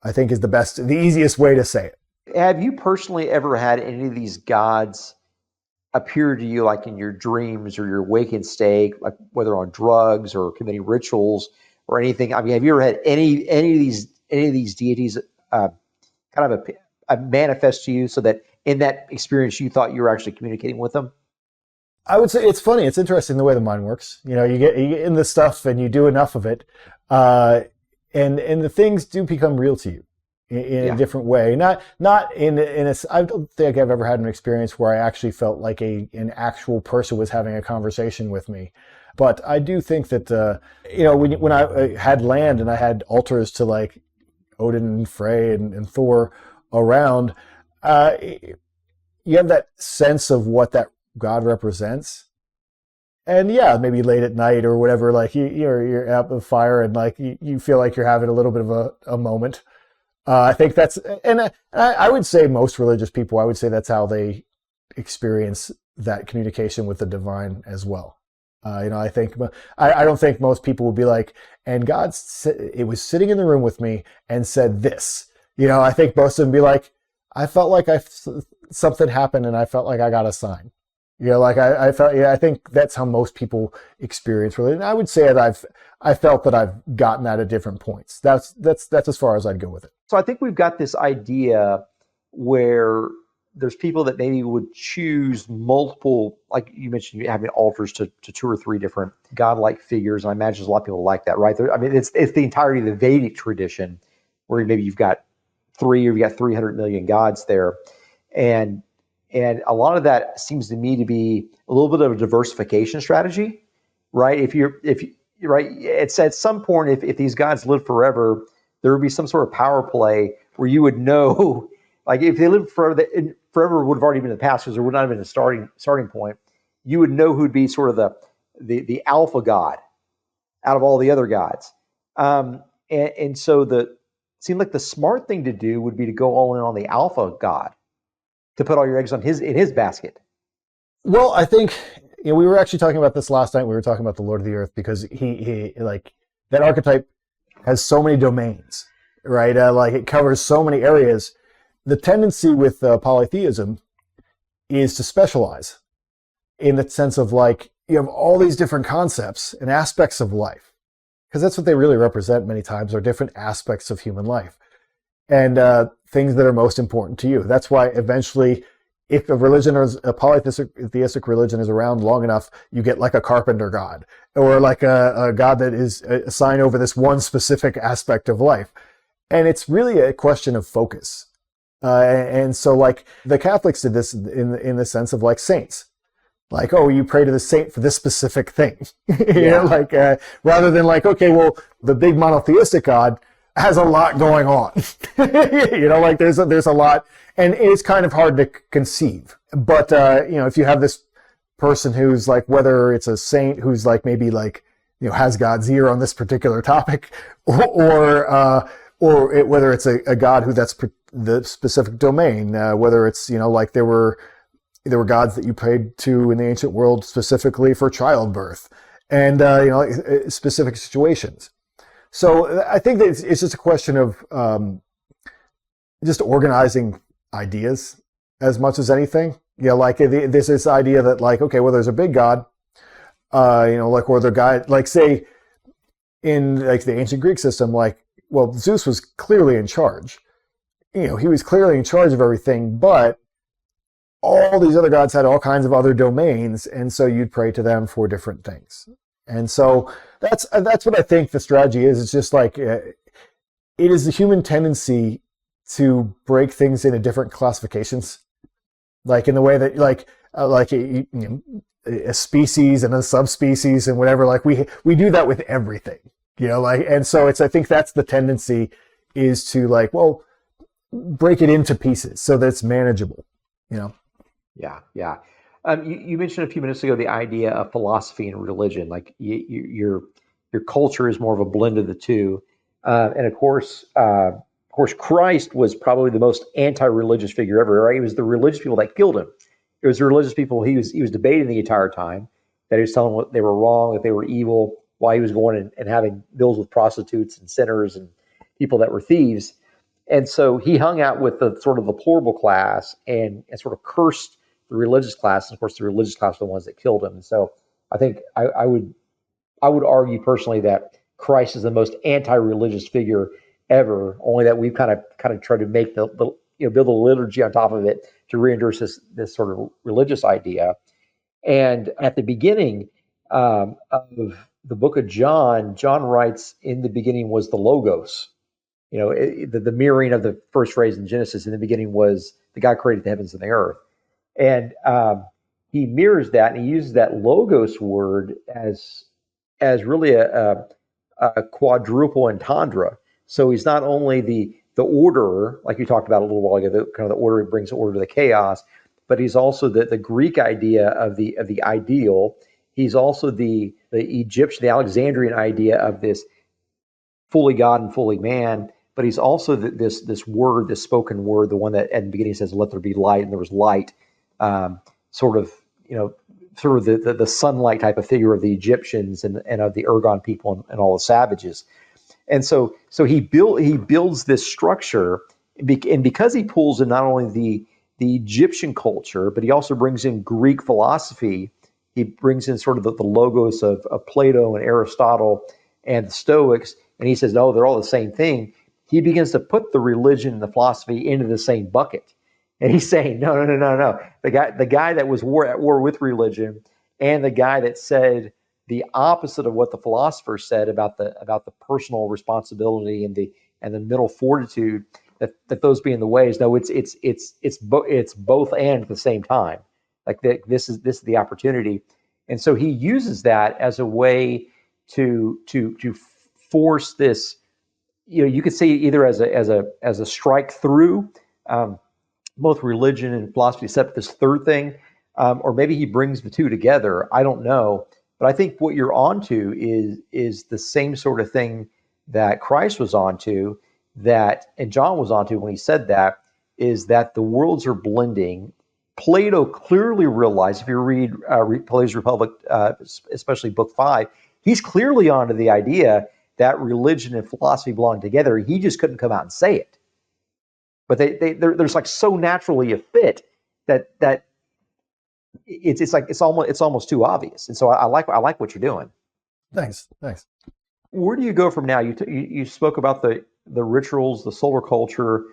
I think is the easiest way to say it. Have you personally ever had any of these gods appear to you like in your dreams or your waking state, like whether on drugs or committing rituals or anything? I mean, have you ever had any of these deities kind of a manifest to you, so that in that experience you thought you were actually communicating with them? I would say it's funny. It's interesting the way the mind works. You get in this stuff and you do enough of it, and the things do become real to you in a different way. Not in a. I don't think I've ever had an experience where I actually felt like an actual person was having a conversation with me. But I do think that when I had land and I had altars to like Odin and Frey and Thor around, you have that sense of what that God represents. And yeah, maybe late at night or whatever, like you're out with fire and like you feel like you're having a little bit of a moment. I think that's, and I would say most religious people, I would say that's how they experience that communication with the divine as well. I think, I don't think most people would be like, and God, it was sitting in the room with me and said this. I think most of them be like, I felt like something happened and I felt like I got a sign. I felt, I think that's how most people experience religion. I would say that I felt that I've gotten that at different points. That's as far as I'd go with it. So I think we've got this idea where there's people that maybe would choose multiple, like you mentioned, having altars to two or three different godlike figures. And I imagine there's a lot of people like that, right? I mean, it's the entirety of the Vedic tradition, where maybe you've got 300 million gods there. And a lot of that seems to me to be a little bit of a diversification strategy, right? Right, it's at some point, if these gods live forever, there would be some sort of power play where you would know, like if they lived forever, forever would have already been in the past, because there would not have been a starting point. You would know who'd be sort of the alpha god out of all the other gods. And so it seemed like the smart thing to do would be to go all in on the alpha god, to put all your eggs in his basket. Well, I think we were actually talking about this last night. We were talking about the Lord of the Earth, because he like that archetype has so many domains, right? Like it covers so many areas. The tendency with polytheism is to specialize, in the sense of like you have all these different concepts and aspects of life, because that's what they really represent many times, are different aspects of human life, and things that are most important to you. That's why eventually, if a religion or a polytheistic religion is around long enough, you get like a carpenter god, or like a god that is assigned over this one specific aspect of life. And it's really a question of focus. And so like the Catholics did this in the sense of like saints. Like, oh, you pray to the saint for this specific thing. Rather than like, okay, well, the big monotheistic God has a lot going on. Like there's a lot, and it's kind of hard to conceive. But if you have this person who's like, whether it's a saint who's like maybe like has God's ear on this particular topic, or whether it's a God who that's the specific domain, whether it's like there were gods that you prayed to in the ancient world specifically for childbirth, and specific situations. So I think that it's just a question of just organizing ideas as much as anything. Like there's this idea that like, okay, well, there's a big God, like, or the guy, like say in like the ancient Greek system, like, well, Zeus was clearly in charge. He was clearly in charge of everything, but all these other gods had all kinds of other domains, and so you'd pray to them for different things. And so that's what I think the strategy is. It's just like it is the human tendency to break things into different classifications, like in the way that a species and a subspecies and whatever. Like we do that with everything, and so I think that's the tendency, is to break it into pieces so that it's manageable, Yeah, yeah. You mentioned a few minutes ago the idea of philosophy and religion. Like your culture is more of a blend of the two, and of course, Christ was probably the most anti-religious figure ever. Right? It was the religious people that killed him. It was the religious people he was debating the entire time, that he was telling them what they were wrong, that they were evil, while he was going and having bills with prostitutes and sinners and people that were thieves. And so he hung out with the sort of the deplorable class and sort of cursed the religious class. And of course, the religious class were the ones that killed him. And so I think I would argue personally that Christ is the most anti-religious figure ever. Only that we've kind of tried to make the build a liturgy on top of it to reintroduce this sort of religious idea. And at the beginning of the book of John, John writes, "In the beginning was the Logos." The mirroring of the first phrase in Genesis. In the beginning was the God created the heavens and the earth. And he mirrors that, and he uses that logos word as really a quadruple entendre. So he's not only the orderer, like you talked about a little while ago, the kind of the order, he brings order to the chaos, but he's also the Greek idea of the ideal. He's also the Egyptian, the Alexandrian idea of this fully God and fully man. But he's also this word, this spoken word, the one that at the beginning says, "Let there be light," and there was light. Sort of the sunlight type of figure of the Egyptians and of the Ergon people and all the savages. And so he builds this structure, and because he pulls in not only the Egyptian culture, but he also brings in Greek philosophy. He brings in sort of the logos of Plato and Aristotle and the Stoics, and he says, no, they're all the same thing. He begins to put the religion and the philosophy into the same bucket. And he's saying, no. The guy that was at war with religion, and the guy that said the opposite of what the philosophers said about the personal responsibility and the mental fortitude, that those being the ways. No, it's both and at the same time. Like this is the opportunity, and so he uses that as a way to force this. You could see either as a strike through both religion and philosophy, except this third thing, or maybe he brings the two together. I don't know, but I think what you're onto is the same sort of thing that Christ was onto, and John was onto when he said that, is that the worlds are blending. Plato clearly realized, if you read Plato's Republic, especially Book 5, he's clearly onto the idea that religion and philosophy belong together. He just couldn't come out and say it. But there's like so naturally a fit that it's almost too obvious. And so I like what you're doing. Thanks. Where do you go from now? You spoke about the rituals, the solar culture,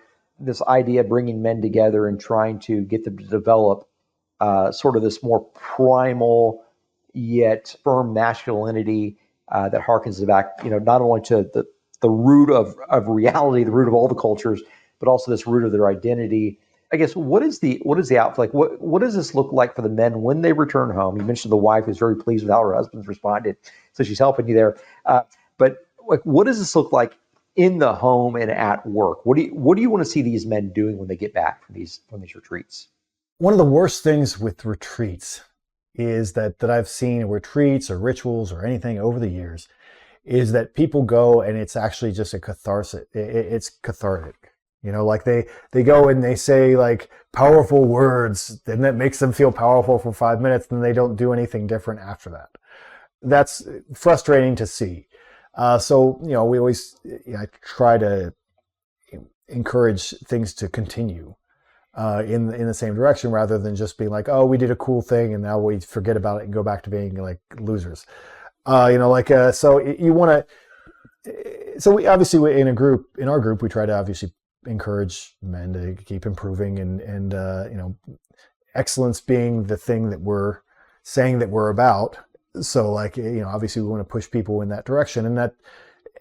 this idea of bringing men together and trying to get them to develop sort of this more primal yet firm masculinity that harkens back, not only to the root of reality, the root of all the cultures, but also this root of their identity. I guess what is the outflow? Like what does this look like for the men when they return home? You mentioned the wife is very pleased with how her husband's responded, so she's helping you there. But like, what does this look like in the home and at work? What do you want to see these men doing when they get back from these retreats? One of the worst things with retreats is that I've seen retreats or rituals or anything over the years is that people go and it's actually just a catharsis. It's cathartic. Like they go and they say like powerful words, and that makes them feel powerful for 5 minutes, and they don't do anything different after that. That's frustrating to see. So we always I try to encourage things to continue in the same direction, rather than just being like, oh, we did a cool thing and now we forget about it and go back to being like losers. So you want to. So we obviously in our group we try to obviously encourage men to keep improving and excellence being the thing that we're saying that we're about. So obviously we want to push people in that direction,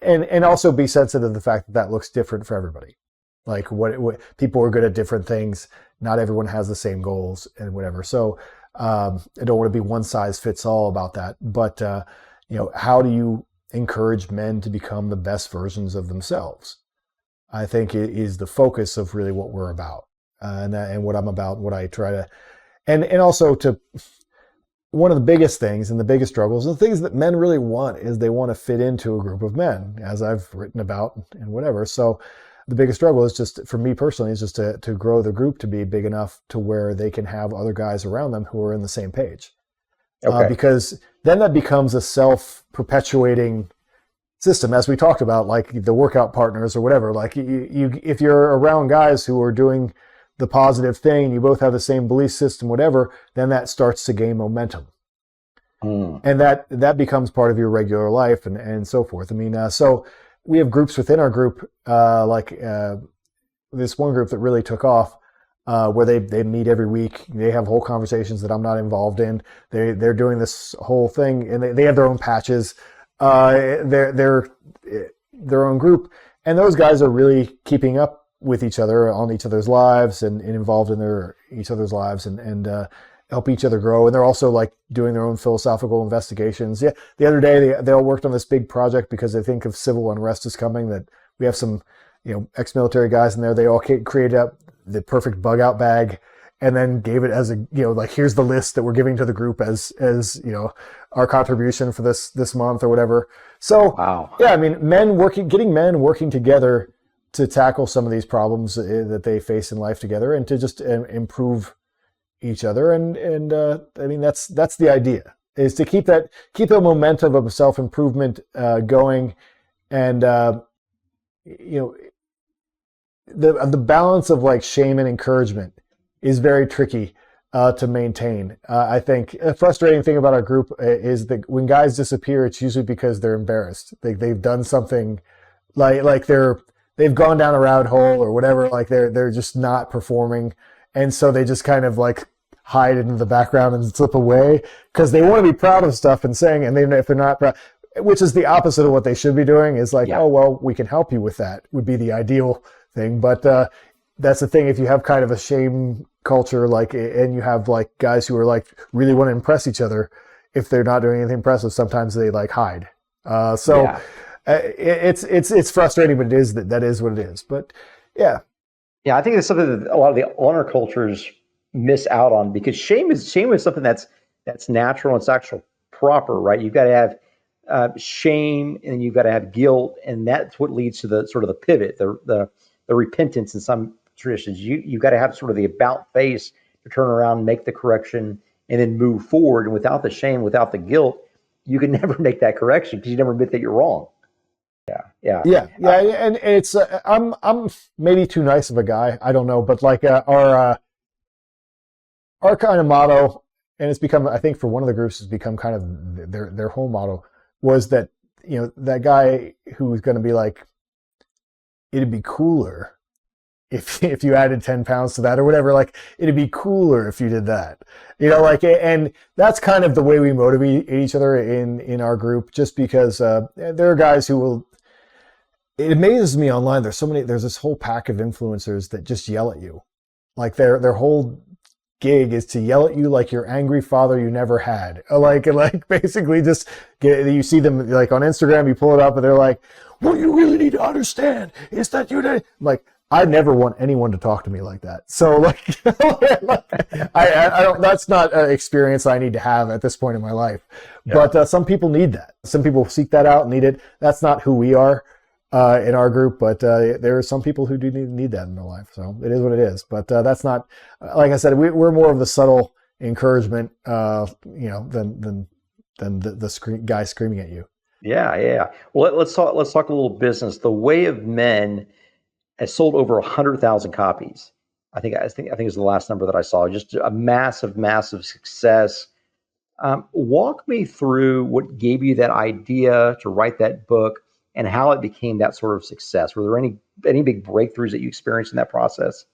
and also be sensitive to the fact that looks different for everybody. Like what people are good at different things. Not everyone has the same goals and whatever. So I don't want to be one size fits all about that. But how do you encourage men to become the best versions of themselves? I think it is the focus of really what we're about, and what I'm about, what I try to, and also to. One of the biggest things and the biggest struggles, and the things that men really want, is they want to fit into a group of men, as I've written about and whatever. So the biggest struggle is just, for me personally, is just to grow the group to be big enough to where they can have other guys around them who are in the same page. Okay. Because then that becomes a self-perpetuating system, as we talked about, like the workout partners or whatever. Like if you're around guys who are doing the positive thing, you both have the same belief system, whatever, then that starts to gain momentum. And that becomes part of your regular life and so forth. I mean, so we have groups within our group, this one group that really took off, where they meet every week. They have whole conversations that I'm not involved in. They're doing this whole thing, and they have their own patches, they're their own group. And those guys are really keeping up with each other on each other's lives and involved in each other's lives and help each other grow. And they're also like doing their own philosophical investigations. Yeah. The other day they all worked on this big project because they think of civil unrest is coming, that we have some, ex-military guys in there. They all created up the perfect bug out bag and then gave it as a, like, here's the list that we're giving to the group as our contribution for this month or whatever. So, wow. Yeah, I mean, getting men working together to tackle some of these problems that they face in life together, and to just improve each other. And I mean, that's the idea, is to keep the momentum of self-improvement going. And, the balance of like shame and encouragement is very tricky to maintain. I think a frustrating thing about our group is that when guys disappear, it's usually because they're embarrassed. They've done something like they've gone down a rabbit hole or whatever, like they're just not performing. And so they just kind of like hide into the background and slip away because they want to be proud of stuff and saying, and then if they're not proud, which is the opposite of what they should be doing, is like, oh, well, we can help you with that, would be the ideal thing. But that's the thing. If you have kind of a shame culture, like, and you have like guys who are like really want to impress each other, if they're not doing anything impressive, sometimes they like hide. It's frustrating, but that is what it is. But yeah, I think it's something that a lot of the honor cultures miss out on, because shame is something that's natural and it's actual proper, right? You've got to have shame, and you've got to have guilt, and that's what leads to the sort of the pivot, the repentance in some traditions. You've got to have sort of the about face to turn around, make the correction, and then move forward. And without the shame, without the guilt, you can never make that correction because you never admit that you're wrong. Yeah. And it's I'm maybe too nice of a guy. I don't know, but like our kind of motto, and it's become, I think for one of the groups, has become kind of their whole motto, was that that guy who was going to be like, it'd be cooler if you added 10 pounds to that or whatever. Like, it'd be cooler if you did that, and that's kind of the way we motivate each other in our group, just because there are guys who will. It amazes me online. There's this whole pack of influencers that just yell at you. Like their whole gig is to yell at you like your angry father you never had. Like basically just you see them like on Instagram, you pull it up and they're like, what you really need to understand is that like, I never want anyone to talk to me like that. So like, I don't, that's not an experience I need to have at this point in my life. Yeah. But some people need that. Some people seek that out, need it. That's not who we are in our group, but there are some people who do need that in their life. So it is what it is. But that's not, like I said, we're more of the subtle encouragement, than the guy screaming at you. Yeah. Well, let's talk a little business. The Way of Men has sold over 100,000 copies. I think is the last number that I saw. Just a massive success. Walk me through what gave you that idea to write that book and how it became that sort of success. Were there any big breakthroughs that you experienced in that process?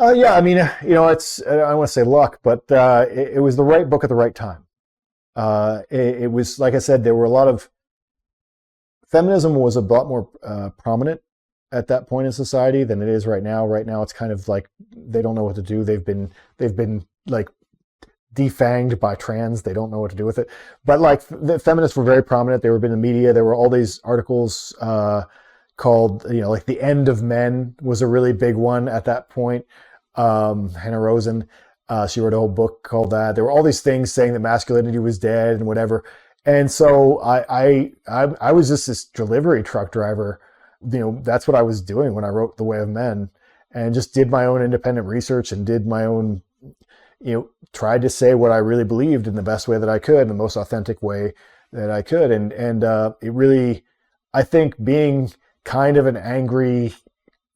Yeah, I mean, it's, I don't want to say luck, but it was the right book at the right time. It was, like I said, there were a lot of, feminism was a lot more prominent at that point in society than it is right now. Right now, it's kind of like they don't know what to do. They've been like defanged by trans. They don't know what to do with it. But like the feminists were very prominent. They were in the media. There were all these articles called, like The End of Men was a really big one at that point. Hannah Rosen, she wrote a whole book called that. There were all these things saying that masculinity was dead and whatever. And so I was just this delivery truck driver. That's what I was doing when I wrote The Way of Men, and just did my own independent research and did my own, tried to say what I really believed in the best way that I could, in the most authentic way that I could. And it really, I think, being kind of an angry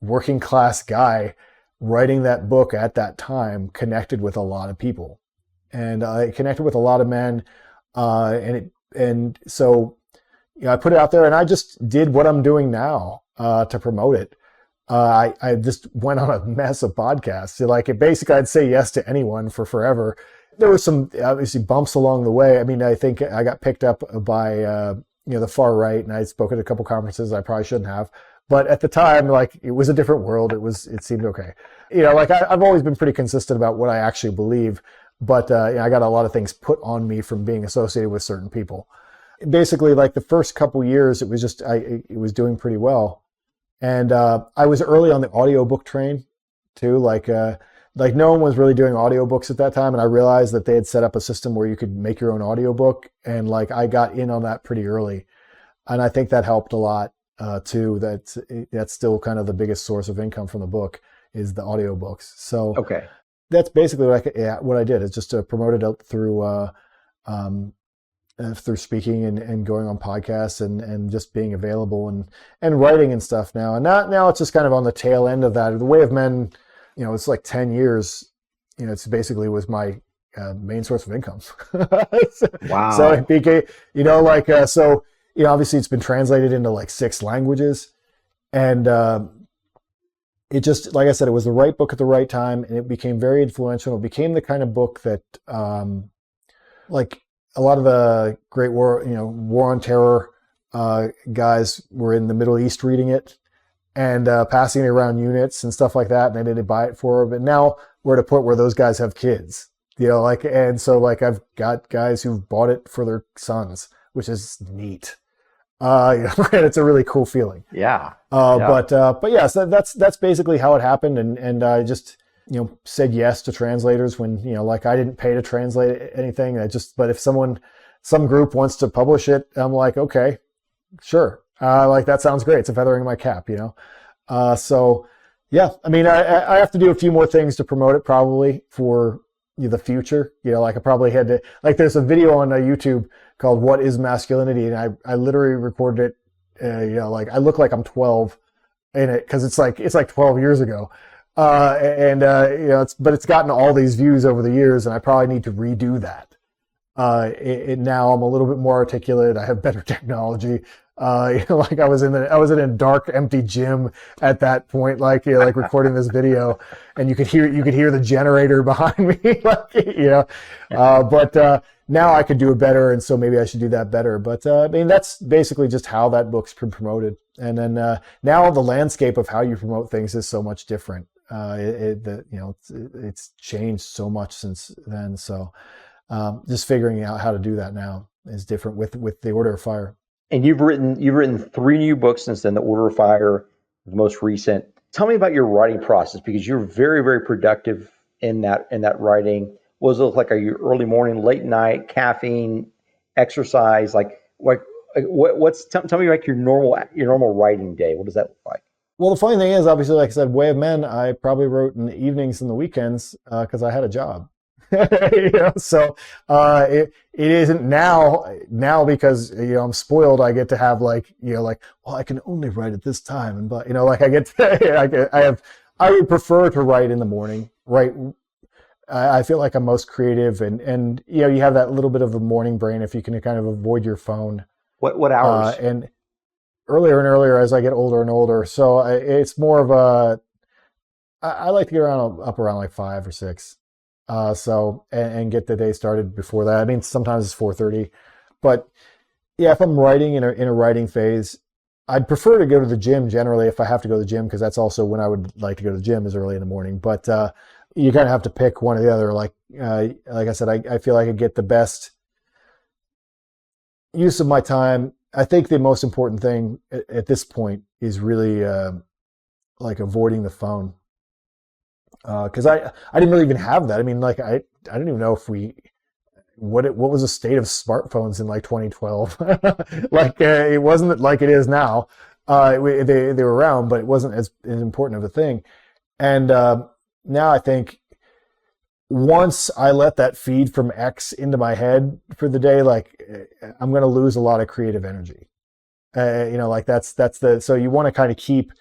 working class guy, writing that book at that time connected with a lot of people, and I connected with a lot of men. And so I put it out there, and I just did what I'm doing now to promote it. I just went on a mess of podcasts. Like, basically, I'd say yes to anyone for forever. There were some obviously bumps along the way. I mean, I think I got picked up by the far right, and I spoke at a couple conferences I probably shouldn't have. But at the time, like, it was a different world. It seemed okay. I've always been pretty consistent about what I actually believe. But I got a lot of things put on me from being associated with certain people. Basically, like the first couple years, it was just it was doing pretty well, and I was early on the audiobook train too. Like no one was really doing audiobooks at that time, and I realized that they had set up a system where you could make your own audiobook, and like I got in on that pretty early, and I think that helped a lot too. That's still kind of the biggest source of income from the book is the audiobooks. So Okay. That's basically what I did, is just to promote it out through speaking and going on podcasts and just being available and writing and stuff now. And now it's just kind of on the tail end of that. The Way of Men, it's like 10 years. It's basically was my main source of income. Wow. So it became, obviously it's been translated into like 6 languages, and it just, like I said, it was the right book at the right time, and it became very influential. It became the kind of book that, like a lot of the great war on terror guys were in the Middle East reading it and passing it around units and stuff like that, and they didn't buy it for. But now we're at a point where those guys have kids, and so I've got guys who've bought it for their sons, which is neat. And it's a really cool feeling. Yeah. But yeah, so that's basically how it happened. And I just, said yes to translators when, I didn't pay to translate anything. But if some group wants to publish it, I'm like, okay, sure. That sounds great. It's a feather in my cap, So yeah, I mean, I have to do a few more things to promote it probably for the future. I probably had to, there's a video on YouTube called "What is Masculinity," and I literally recorded it. I look like I'm 12 in it because it's like 12 years ago, but it's gotten all these views over the years, and I probably need to redo that. Now I'm a little bit more articulate. I have better technology. I was in a dark, empty gym at that point, recording this video, and you could hear the generator behind me, but now I could do it better, and so maybe I should do that better. But I mean, that's basically just how that book's been promoted. And then now the landscape of how you promote things is so much different. It's changed so much since then. So just figuring out how to do that now is different with the Order of Fire. And you've written 3 new books since then. The Order of Fire, the most recent. Tell me about your writing process, because you're very, very productive in that writing. What does it look like? Are you early morning, late night, caffeine, exercise? Tell me like your normal writing day. What does that look like? Well, the funny thing is, obviously, like I said, Way of Men, I probably wrote in the evenings and the weekends because I had a job. So it isn't now because I'm spoiled. I get to have well, I can only write at this time, but I get to, I would prefer to write in the morning. Right, I feel like I'm most creative, and you have that little bit of a morning brain if you can kind of avoid your phone. What hours? And earlier and earlier as I get older and older. So it's more of I like to get up around like 5 or 6. And get the day started before that. I mean, sometimes it's 4:30, but yeah, if I'm writing in a writing phase, I'd prefer to go to the gym generally if I have to go to the gym, because that's also when I would like to go to the gym, is early in the morning. But you kind of have to pick one or the other. Like I said, I feel like I get the best use of my time. I think the most important thing at this point is really like avoiding the phone, because I didn't really even have that. I mean, like I didn't even know if what was the state of smartphones in like 2012. Like it wasn't like it is now. They were around, but it wasn't as important of a thing. And now I think once I let that feed from X into my head for the day, like I'm going to lose a lot of creative energy. Like so you want to kind of keep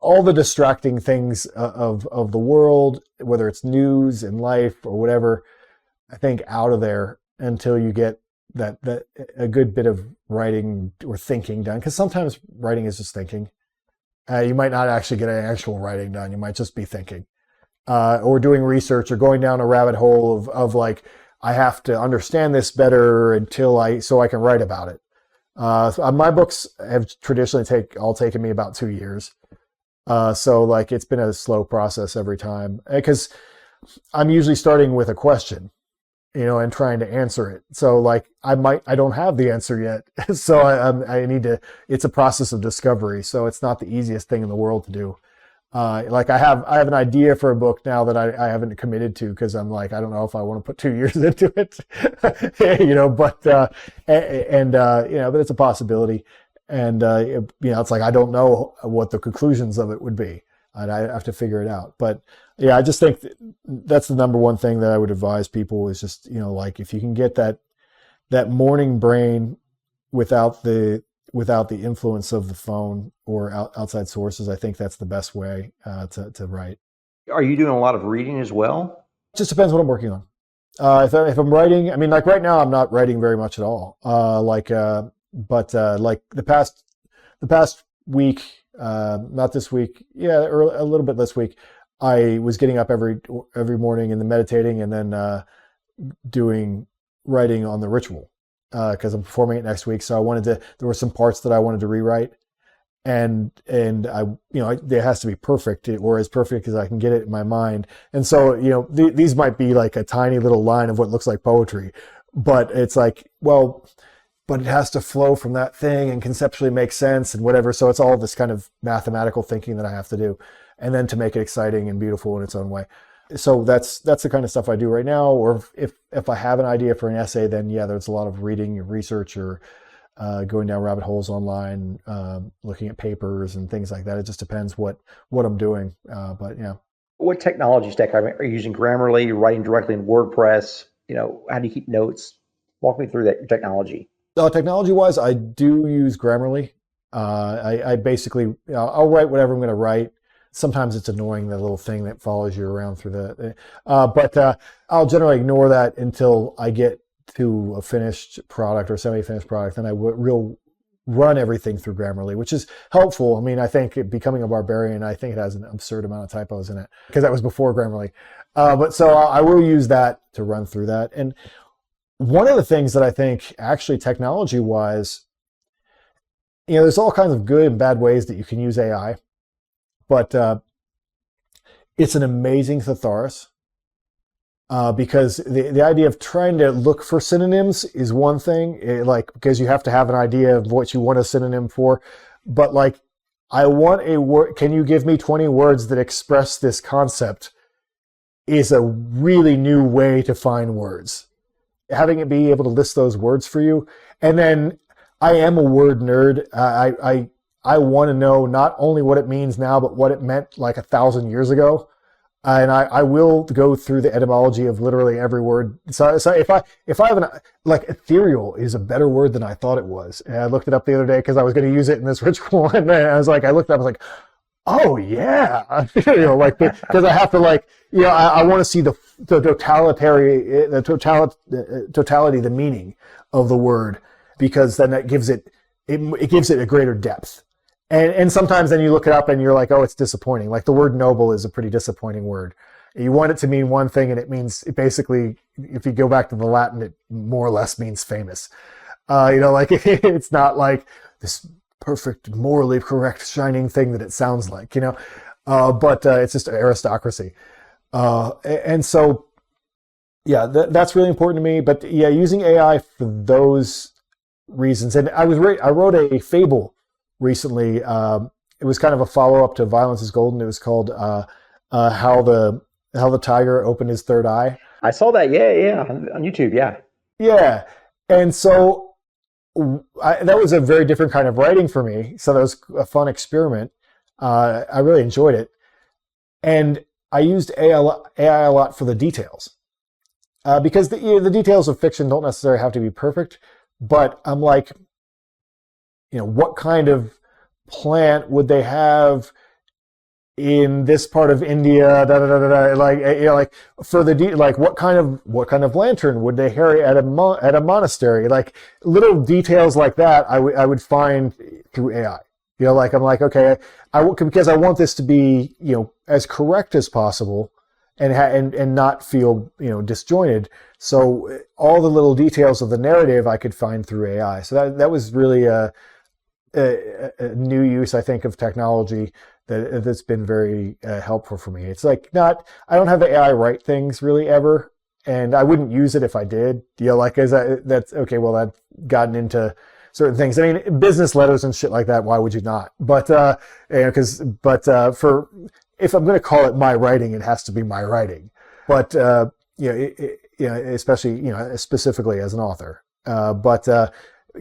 all the distracting things of the world, whether it's news and life or whatever, I think out of there until you get that a good bit of writing or thinking done. Because sometimes writing is just thinking. You might not actually get any actual writing done. You might just be thinking. Or doing research or going down a rabbit hole of like, I have to understand this better so I can write about it. My books have traditionally all taken me about 2 years. So like it's been a slow process every time, because I'm usually starting with a question, and trying to answer it. So like I don't have the answer yet. So I need to, it's a process of discovery. So it's not the easiest thing in the world to do. Like I have an idea for a book now that I haven't committed to, because I'm like, I don't know if I want to put 2 years into it, but it's a possibility. And, it's like, I don't know what the conclusions of it would be, and I have to figure it out. But yeah, I just think that's the number one thing that I would advise people is just, like if you can get that morning brain without the influence of the phone or outside sources, I think that's the best way to write. Are you doing a lot of reading as well? It just depends what I'm working on. If I'm writing, I mean, like right now, I'm not writing very much at all. Like the past week, not this week, yeah, a little bit this week, I was getting up every morning and then meditating and then doing writing on the ritual. Because I'm performing it next week, so there were some parts that I wanted to rewrite, and it has to be perfect, or as perfect as I can get it in my mind. And so, these might be like a tiny little line of what looks like poetry, but it's like, well, but it has to flow from that thing and conceptually make sense and whatever. So it's all this kind of mathematical thinking that I have to do, and then to make it exciting and beautiful in its own way. So that's the kind of stuff I do right now. Or if I have an idea for an essay, then yeah, there's a lot of reading and research, or going down rabbit holes online, looking at papers and things like that. It just depends what I'm doing. But yeah. What technology stack are you using? Grammarly, writing directly in WordPress? How do you keep notes? Walk me through that technology. Technology-wise, I do use Grammarly. I basically, I'll write whatever I'm going to write. Sometimes it's annoying, the little thing that follows you around through but I'll generally ignore that until I get to a finished product or semi-finished product. Then I will run everything through Grammarly, which is helpful. I mean, I think Becoming a Barbarian, I think it has an absurd amount of typos in it, because that was before Grammarly. But so I will use that to run through that. And one of the things that I think actually technology-wise, there's all kinds of good and bad ways that you can use AI. But it's an amazing thesaurus, because the idea of trying to look for synonyms is one thing, because you have to have an idea of what you want a synonym for. But like, I want a word. Can you give me 20 words that express this concept? Is a really new way to find words. Having it be able to list those words for you, and then I am a word nerd. I want to know not only what it means now, but what it meant like 1,000 years ago. And I will go through the etymology of literally every word. So if I have ethereal is a better word than I thought it was. And I looked it up the other day because I was going to use it in this ritual. And I was like, I looked it up, I was like, oh yeah. Because I have to I want to see the totality, the meaning of the word, because then that gives it a greater depth. And sometimes then you look it up and you're like, oh, it's disappointing. Like the word noble is a pretty disappointing word. You want it to mean one thing, and it basically, if you go back to the Latin, it more or less means famous. It's not like this perfect, morally correct, shining thing that it sounds like, but it's just aristocracy. And so, yeah, that's really important to me. But yeah, using AI for those reasons. And I wrote a fable recently. It was kind of a follow up to Violence is Golden. It was called how the tiger opened his third eye. I saw that. Yeah, on YouTube. Yeah. Yeah, and so that was a very different kind of writing for me. So that was a fun experiment. I really enjoyed it, and I used AI a lot for the details. Because the details of fiction don't necessarily have to be perfect, but I'm like, what kind of plant would they have in this part of India? Like for what kind of lantern would they carry at a monastery? Like little details like that, I would find through AI. I'm like, okay, because I want this to be as correct as possible. And not feel disjointed. So all the little details of the narrative I could find through AI. So that was really a new use, I think, of technology that's been very helpful for me. It's like I don't have the AI write things really ever, and I wouldn't use it if I did. That's okay. Well, I've gotten into certain things. I mean, business letters and shit like that. Why would you not? But for if I'm going to call it my writing, it has to be my writing. But especially specifically as an author. But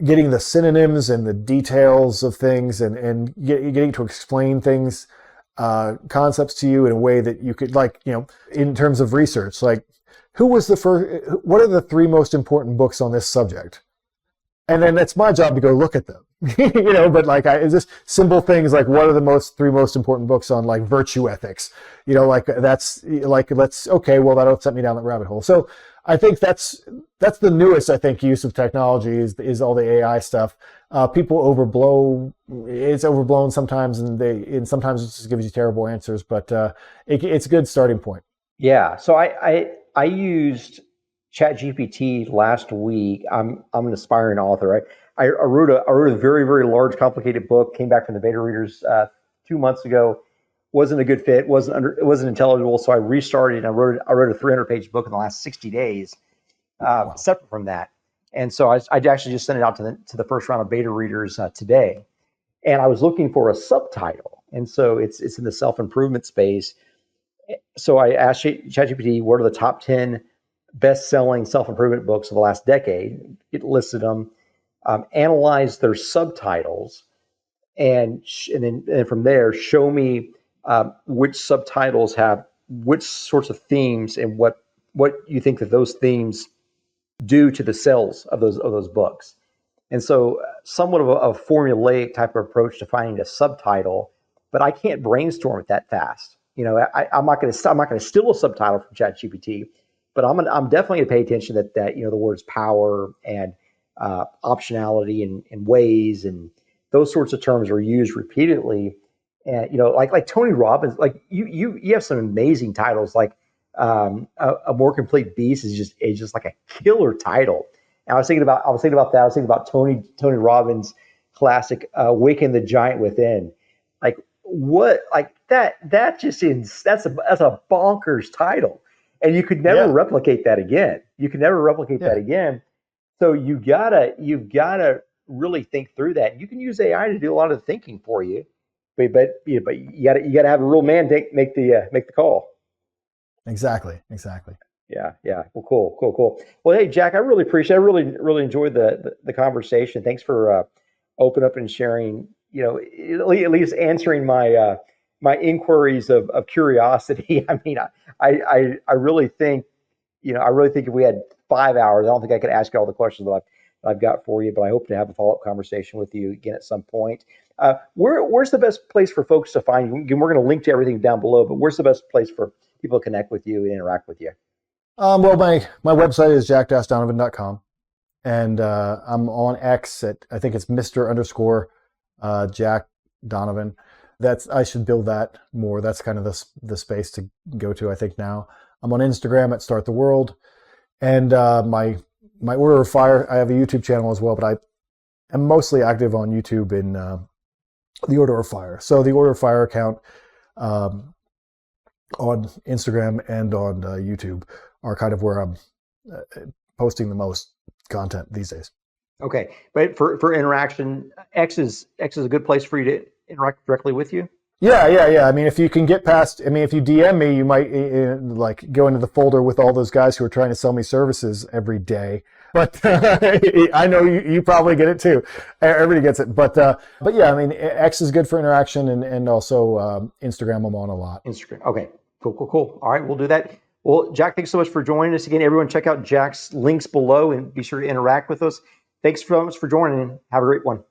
getting the synonyms and the details of things, and getting to explain things, concepts to you in a way that you could, in terms of research, like what are the 3 most important books on this subject? And then it's my job to go look at them, but it's just simple things like, what are the 3 most important books on virtue ethics? That'll set me down that rabbit hole. So I think that's the newest, use of technology is all the AI stuff. People it's overblown sometimes, and sometimes it just gives you terrible answers, but it's a good starting point. Yeah. So I used ChatGPT last week. I'm an aspiring author. I wrote a very, very large, complicated book. Came back from the beta readers 2 months ago. Wasn't a good fit. It wasn't intelligible. So I restarted. And I wrote a 300-page book in the last 60 days, Wow. separate from that. And so I actually just sent it out to the first round of beta readers today. And I was looking for a subtitle. And so it's in the self-improvement space. So I asked ChatGPT, what are the top 10 best-selling self-improvement books of the last decade? It listed them, analyzed their subtitles, and then from there, show me which subtitles have which sorts of themes, and what you think that those themes do to the sales of those books. And so, somewhat of a formulaic type of approach to finding a subtitle, but I can't brainstorm it that fast. I'm not going to steal a subtitle from ChatGPT, but I'm definitely going to pay attention that the words power and optionality and ways and those sorts of terms are used repeatedly. And like Tony Robbins, like you have some amazing titles. Like a more complete beast is just like a killer title. And I was thinking about that. I was thinking about Tony Robbins' classic "Waking the Giant Within." Like what? Like that just is that's a bonkers title. And you could never replicate that again. That again. So you've gotta really think through that. You can use AI to do a lot of the thinking for you, but you gotta have a real man make the call. Exactly. Yeah. Well, cool. Well, hey, Jack, I really appreciate. I really enjoyed the conversation. Thanks for opening up and sharing. At least answering my inquiries of curiosity. I mean, I really think, if we had 5 hours, I don't think I could ask you all the questions that I've got for you, but I hope to have a follow-up conversation with you again at some point. Where's the best place for folks to find you? Again, we're going to link to everything down below, but where's the best place for people to connect with you and interact with you? Well, my website is jack-donovan.com, and I'm on X at, I think it's Mr. _ Jack Donovan. I should build that more. That's kind of the space to go to, I think, now. I'm on Instagram at Start the World, and my Order of Fire, I have a YouTube channel as well, but I am mostly active on YouTube in The Order of Fire. So the Order of Fire account on Instagram and on YouTube are kind of where I'm posting the most content these days. Okay, but for interaction, X is a good place for you to interact directly with you. Yeah. I mean, if you can get past, I mean, if you DM me, you might like go into the folder with all those guys who are trying to sell me services every day. But I know you probably get it too. Everybody gets it. But yeah, I mean, X is good for interaction, and also Instagram I'm on a lot. Instagram. Okay, cool. All right, we'll do that. Well, Jack, thanks so much for joining us again. Everyone, check out Jack's links below and be sure to interact with us. Thanks so much for joining, and have a great one.